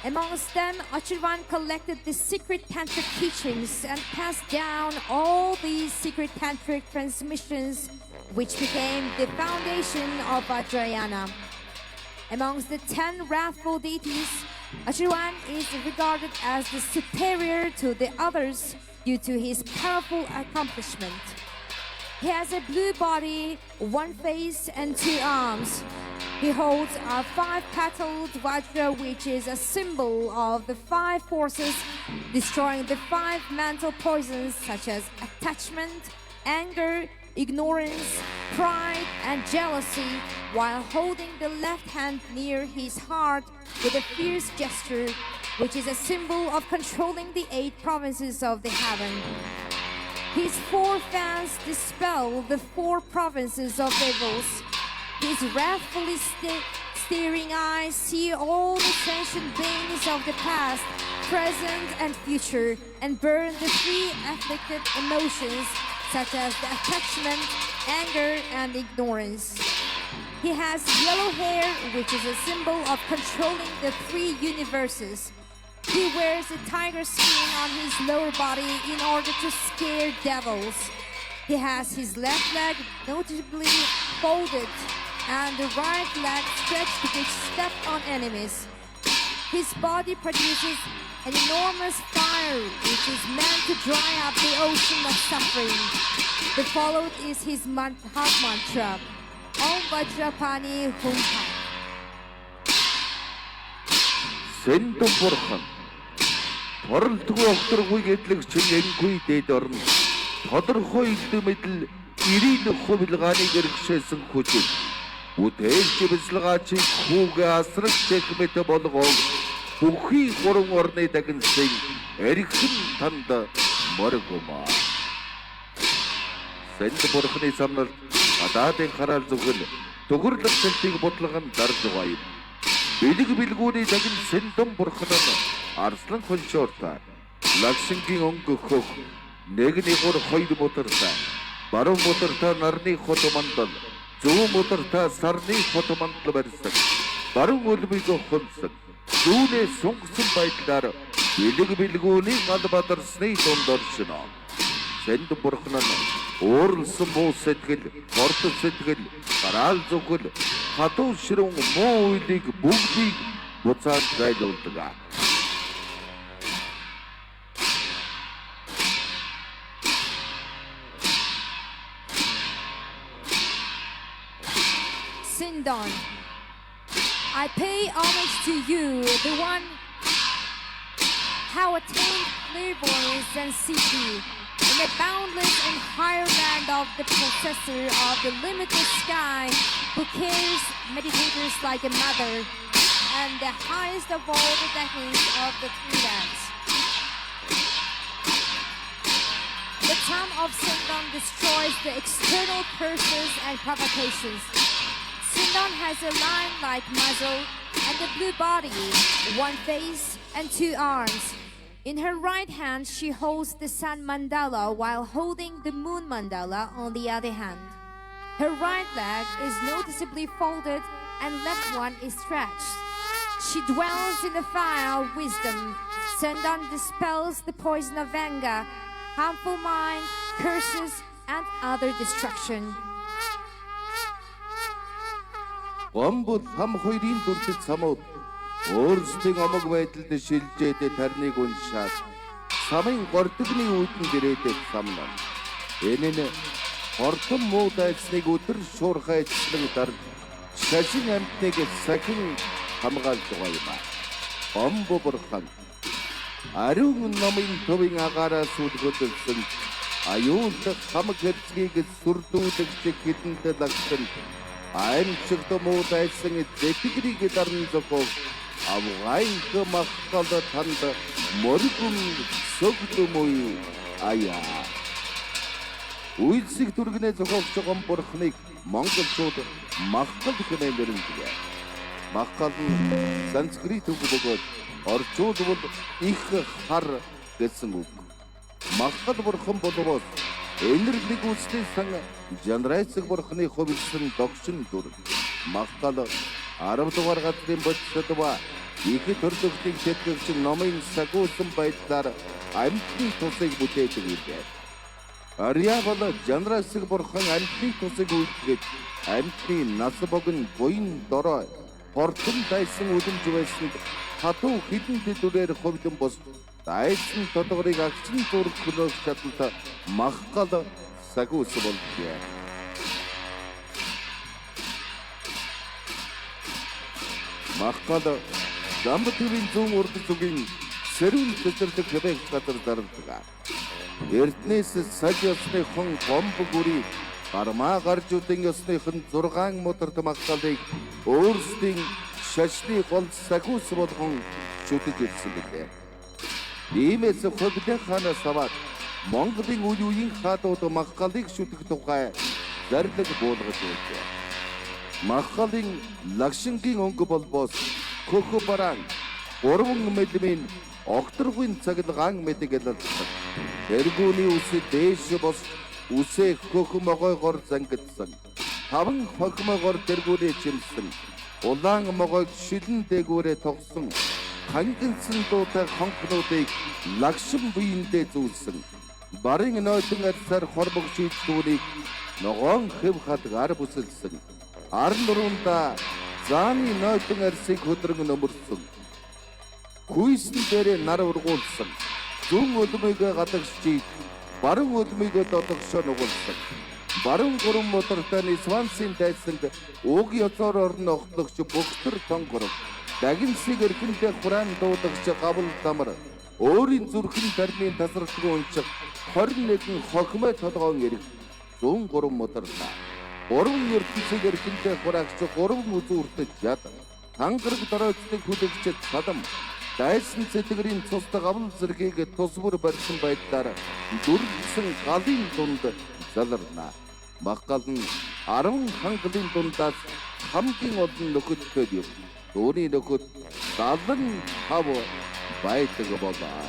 Amongst them, Ochirwan collected the secret tantric teachings and passed down all these secret tantric transmissions, which became the foundation of Vajrayana. Amongst the 10 wrathful deities, Ochirwan is regarded as the superior to the others due to his powerful accomplishment. He has a blue body, 1 face, and 2 arms. He holds a 5-petaled Vajra, which is a symbol of the 5 forces, destroying the 5 mental poisons such as attachment, anger, ignorance, pride, and jealousy, while holding the left hand near his heart with a fierce gesture, which is a symbol of controlling the 8 provinces of the heaven. His 4 fans dispel the 4 provinces of devils. His wrathfully staring eyes see all the sentient beings of the past, present, and future, and burn the 3 afflicted emotions such as the attachment, anger, and ignorance. He has yellow hair, which is a symbol of controlling the 3 universes. He wears a tiger skin on his lower body in order to scare devils. He has his left leg noticeably folded and the right leg stretched to step on enemies. His body produces an enormous fire which is meant to dry up the ocean of suffering. The followed is his heart mantra, Om Vajrapani Hum Pat. Сэндэн бурхан Торолтгүй огторгүй гэдлэг чин энгүй дээд орно. Тодорхой илдэмэдл 90% хувилгааныг эргэшээсэн хүчил. Үдээлж бэлгаач хүүгээ асрах чекмэт болгоо. Бүхий гурван орны дагнсан эрхэн танд моргома. Сэнд бурханы самнал адаадын хараал зүгэл төгөрлөг сэлтийг бодлогон дарж байгаа юм. Бэлэг бэлгүүний дагн сэндэн бурхан нь Арслан хоншоорта Лакшингийн өнгөх нэгний гур хоёр мотортай баруун мотортой нарны хот мандал зүүн мотортой сарны хот мандал барьсан баруун өлмийг хонсон зүүнээ сунгасан байдлаар бэлэг бэлгүүний гал бадарсны дунд оршино. Сэнд бурхан нь уурлсан муу сэтгэл, гордол сэтгэл, гараал зүгэл, хатуу ширүүн муу үйлийг бүгдийг буцаад зайлуулдаг. Sindon, I pay homage to you, the one how attained clairvoyance and city in the boundless and higher land of the possessor of the limitless sky, who cares meditators like a mother, and the highest of all the decades of the three lands. The tongue of Sindon destroys the external curses and provocations. Sindon has a lion-like muzzle and a blue body, one face and two arms. In her right hand, she holds the sun mandala while holding the moon mandala on the other hand. Her right leg is noticeably folded and left one is stretched. She dwells in the fire of wisdom. Sindon dispels the poison of anger, harmful mind, curses, and other destruction. Гомбол хам хоёрын дүртэд самууд өөрсдийн амаг байдалд шилжээд тарныг уншаад самын гордогны үүдэн гэрээдэг самнаа. Энэ нь хортон муу дайсныг өдөр шуурхай эцлэн дарж шашин амтныг сахин хамгаалж байгаа юм. Гомбо бурхан ариун номын төвийн агаараа сүлгөдөлсөн аюултай хамаг хэрцгийг сүрдүүлэгч хитэнтэй лагсан аимшигт муу дайсан зэтгэрийг дарн зогов авгайг махкал танд моргун согдмой ая үйлсийг түргэнэ зохиолч байгаа бурхныг монголчууд махкал хэмээн нэрнэдэг. Махкал нь санскрит үг бөгөөд орчуулбал их хар гэсэн үг. Махкал бурхан боловоос энергийг үстэй сан жанрайцэг бурханы хувилсан догшин дүр. Махкал 10 дугаар газрын бодисодва их төрлөختийн тэтгэгч номын сагуулсан байдлаар амьтны тусыг бүтээдэг юм. Ариавал жанрайцэг бурхан амьтны тусыг үйлдгээд амьтны нас богн буян дорой портон дайсан үлэмж байсанд хатуу хідэн дэдүрээр хувилан бос дайсан тодорыг агчин зург хөлөөх чадалтай махкал сагуус болжээ. Махкал Замбатывын зүүн урд зүгийн сэрүүн цэцэрлэг хэвэх газар даралдаг. Эрднээс саж ёсны хон гомб гүри гармаа гарж үдэн ёсныхын 6 моторт махкалыг өөрсдийн шашны гол сагуус болгон шүтэж ирсэн билээ. Иймээс хөвдөө ханаас аваад Монголын үе үеийн хаадууд махкалыг шүтэх тухай зарлиг буулгаж байжээ. Махкалын Лакшингийн өнгө болбоос хөхө бараан 3 мэлмийн огторгын цаглагаан мэдгэлэлдэг. Тэргүүний үсээ дээш бос үсээ хөхө могойгоор зангидсан. 5 хохмогоор тэргүүрээ чимсэн. Улаан могойг шилэн дээгүүрээ тогсон. Хангилсан дуутай хонхнуудыг лагшин биендээ зүүлсэн. Барын нойтон арсаар хорбог шийдтүүнийг ногоон хэв хадгаар бүсэлсэн. Ар нуруундаа зааны нойтон арсыг хөдрөн нөмөрсөн. Хүйсэн дээрээ нар ургуулсан. Зүүн улмыг гадагшчий, баруун улмыг додогшоо нугуулсан. Баруун гурван мотортой Свансын дайсанд уг ёсоор орно огтлогч бөхтөр тонгор. Дагинсыг эрхэндээ хураан дуудагч гавл дамар. Өөрийн зүрхэн тармын тасралтгүй унчих 21 хохимой толгоон эрэг. Зүүн гурван мотортой. Гурван ертөнцийг эрхэндээ хураагч гурван үзүүртэж яд. Тангараг дороочдыг хүлэгч садам. Дайсан цэтгэрийн цустай гавл зэргийг тус бүр барьсан байдлаар дүрсэн галын дунд заларна. Махгал нь 10 хангалын дундаас хамгийн олон нөхөдтэй юм. Төвний нөхөд 75 байдаг болоо.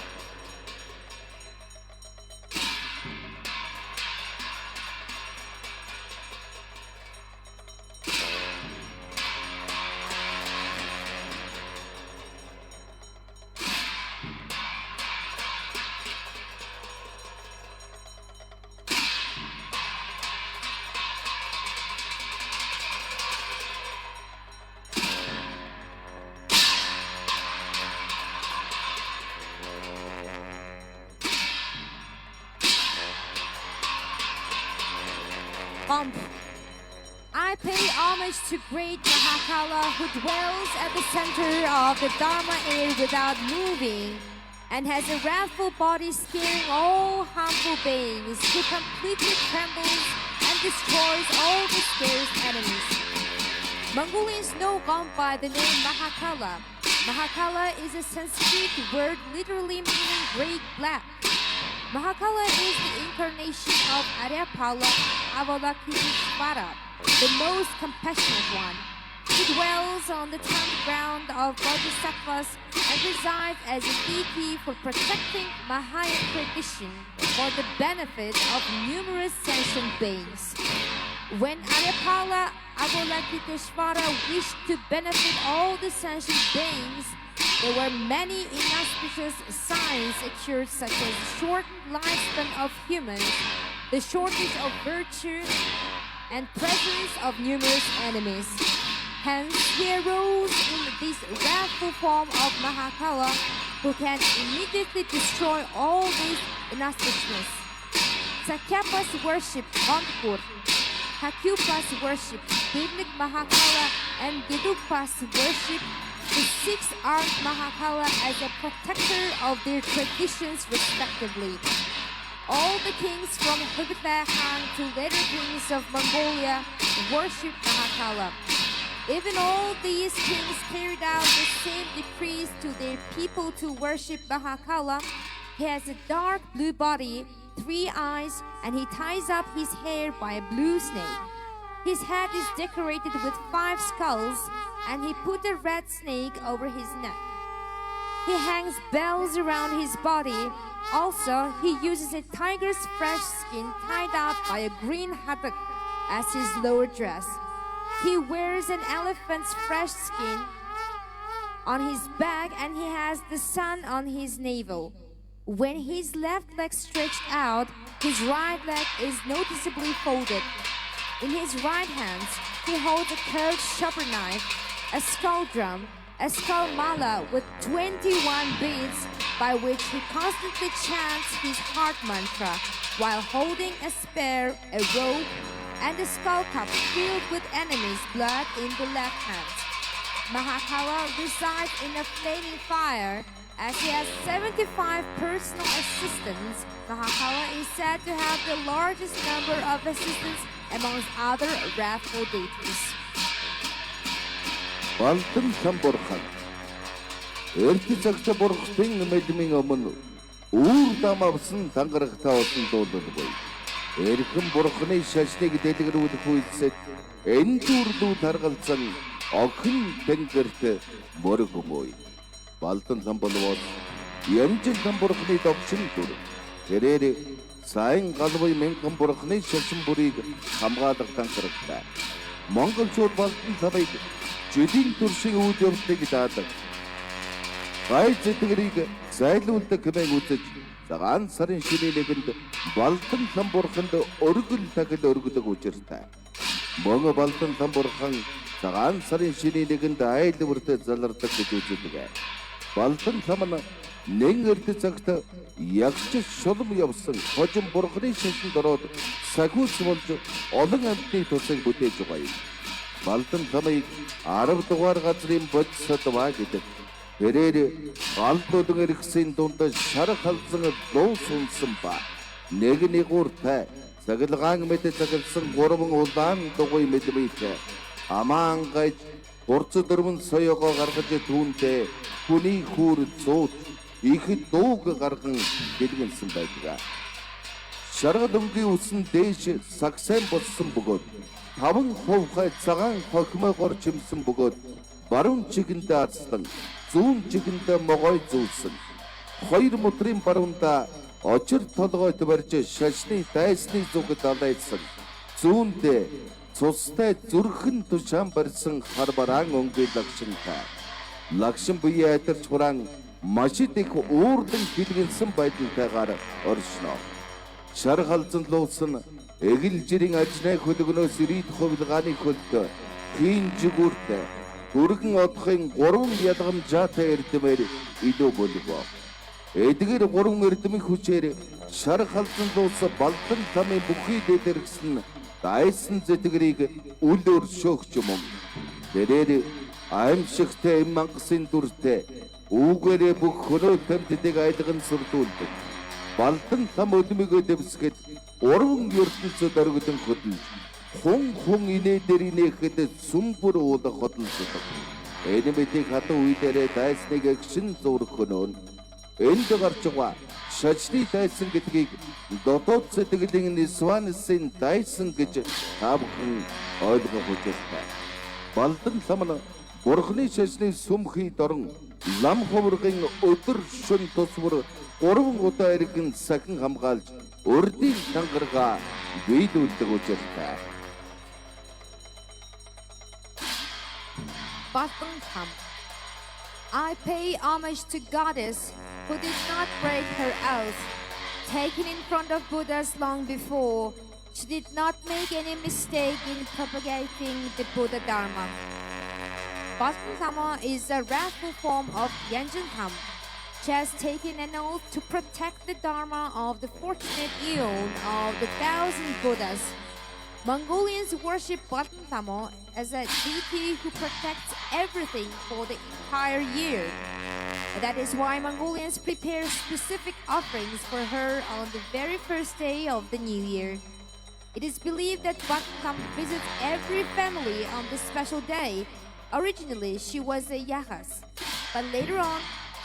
I pay homage to great Mahakala who dwells at the center of the Dharma air without moving and has a wrathful body scaring all harmful beings who completely trembles and destroys all the scarce enemies. Mongolians know God by the name Mahakala. Mahakala is a Sanskrit word literally meaning great black. Mahakala is the incarnation of Aryapala Avalokiteshvara, the most compassionate one. He dwells on the tongue ground of Bodhisattvas and resides as a deity for protecting Mahayana tradition for the benefit of numerous sentient beings. When Aryapala Avalokiteshvara wished to benefit all the sentient beings, there were many inauspicious signs occurred, such as the shortened lifespan of humans, the shortage of virtue, and presence of numerous enemies. Hence, he arose in this wrathful form of Mahakala, who can immediately destroy all these inauspiciousness. Sakyapas worshipped Gondkur, Hakupas worshipped Biblik Mahakala, and Gedupas worshipped the six-armed Mahakala as a protector of their traditions respectively. All the kings from Hubei Han to later kings of Mongolia worshipped Mahakala. Even all these kings carried out the same decrees to their people to worship Mahakala. He has a dark blue body, 3 eyes, and he ties up his hair by a blue snake. His head is decorated with 5 skulls, and he put a red snake over his neck. He hangs bells around his body. Also, he uses a tiger's fresh skin tied up by a green hattock as his lower dress. He wears an elephant's fresh skin on his back, and he has the sun on his navel. When his left leg stretched out, his right leg is noticeably folded. In his right hand, he holds a curved chopper knife, a skull drum, a skull mala with 21 beads, by which he constantly chants his heart mantra while holding a spear, a rope, and a skull cup filled with enemy's blood in the left hand. Mahakala resides in a flaming fire. As he has 75 personal assistants, Mahakala is said to have the largest number of assistants amongst other wrathful deities. Балтан самбурхан. Эрт цагт бурхтын мэдмийн өмнө үүр дам авсан тангарагтаа олон дуулалгүй. Эрхэм бурхны шашныг дэлгэрүүлэх үйлсэд энэ дүрлүү таргалзан охин тэнгэрт мөргөмөй. Балтан самбулвол ямжин самбурхны довшин дүр. Тэрээр сайн галбай мянган бурхны шашин бүрийг хамгаалах тангарагтай. Монголчууд Балтан самыг жилийн төршин үйл явдлыг даадаг. Гай зэтгэрийг зайлуулдаг хэмээн үзэж цагаан сарын шилэлэгэнд Балтан самбурханд өргөл тагил өргөдөг учиртай. Мөн Балтан самбурхан цагаан сарын шилэлэгэнд айлварт залардаг гэж үздэг. Балдан лам нь нэн эрт цагт ягч шулам явсан хожим бурхны шашинд ороод сагүйс болж олон амьтны тусыг бүтээж байгаа юм. Балдан ламыг 10 дугаар газрын бодисодваа гэдэг. Тэрээр галдуудын эргэсийн дунд шар халзан дуу сүнсэн ба нэг уртай цаглагаан мэт цаглсан гурван улаан дугуй мэдмийтэй амаан гайж урц дөрвөн соёгоо гаргаж түүнтэй хүний хүүр зууд их дууг гарган дэлгэнсэн байдаг. Шаргал өнгийн үсэн дээш сагсайн болсон бөгөөд 5% хай цагаан хохимоогоор чимсэн бөгөөд баруун чигэндээ арслан зүүн чигэндээ могой зүүлсэн. Хоёр мутрын баруунда очир толгойд барьж шашны дайсны зүгт алайсан. Зүүндээ цустай зүрхэн тушаан барьсан харбараан өнгийн лагшинтай. Лагшин буяа айтарч хураан машид их уурдан хилгэнсэн байдалтайгаар оршно. Шар халзан луусан эгэл жирийн ажнай хөлгөнөөс ирээд хувилгааны хөлд хийн жигүүртэй өргөн одохын 3 ялгамжаатай эрдэмээр илүү болов. Эдгээр 3 эрдэмийн хүчээр шар халзан луусан балдан тамын бүхий дээргсэн дайсан зэтгэрийг үл өршөөгч юм. Тэрээр аимшигтэй мангасын дүртэй үүгээрээ бүх хөрөө тамтдыг айлган сүрдүүлдэг. Балдан там өдмөгөө дэвсгэд уран ертөнцөд оргидон хөдөлж хүн инээдэр инээхэд сүмбүр уулах хөдөлсөг. Энэ мэдийг хатан үедээ дайсныг агшин зурх хөнөөн энд гарч байгаа шашны дайсан гэдгийг дотоод сэтгэлийн нисвансын дайсан гэж та бүхэн ойлгох хэрэгтэй. Балдан лам нь бурхны шашны сүмхий дорн лам ховргийн өдөр шөн тусвар 3 удаа иргэн сахин хамгаалж өрдийн тангаргаа биелүүлдэг учиртай. Baldan Tham. I pay homage to goddess who did not break her oath, taken in front of Buddhas long before. She did not make any mistake in propagating the Buddha Dharma. Baldan Tham is a wrathful form of Yanjin Tham. She has taken an oath to protect the Dharma of the fortunate eon of the 1,000 Buddhas. Mongolians worship Baldan Tham as a deity who protects everything for the entire year. That is why Mongolians prepare specific offerings for her on the very first day of the new year. It is believed that Baldan Tham visits every family on this special day. Originally, she was a Yahas, but later on,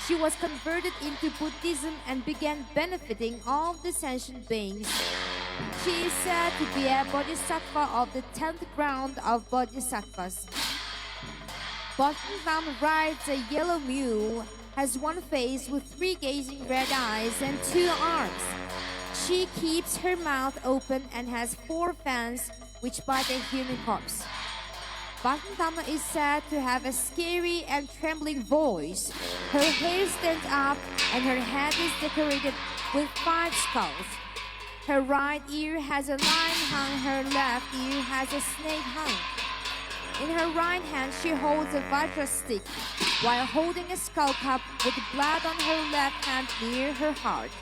she was converted into Buddhism and began benefiting all the sentient beings. She is said to be a bodhisattva of the 10th round of bodhisattvas. Baldan Tham rides a yellow mule, has one face with 3 gazing red eyes and 2 arms. She keeps her mouth open and has 4 fans which bite a human corpse. Baldan Tham is said to have a scary and trembling voice. Her hair stands up and her head is decorated with 5 skulls. Her right ear has a lion hung, her left ear has a snake hung. In her right hand she holds a vajra stick, while holding a skull cup with blood on her left hand near her heart.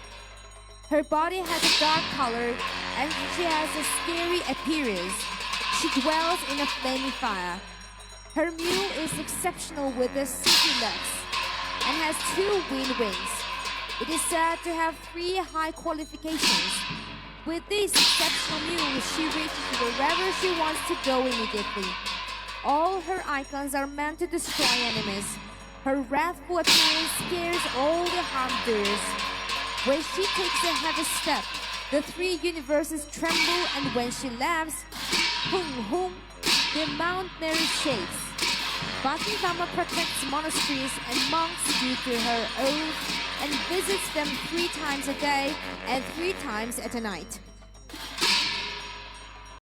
Her body has a dark color and she has a scary appearance. She dwells in a flaming fire. Her mule is exceptional with the silky legs and has 2 wings. It is said to have 3 high qualifications. With this exceptional mule, she reaches wherever she wants to go immediately. All her icons are meant to destroy enemies. Her wrathful appearance scares all the harm-doers. When she takes a heavy step, the 3 universes tremble, and when she laughs, hum, the mountain shakes. Baldan Tham protects monasteries and monks due to her oath and visits them 3 times a day and 3 times at a night.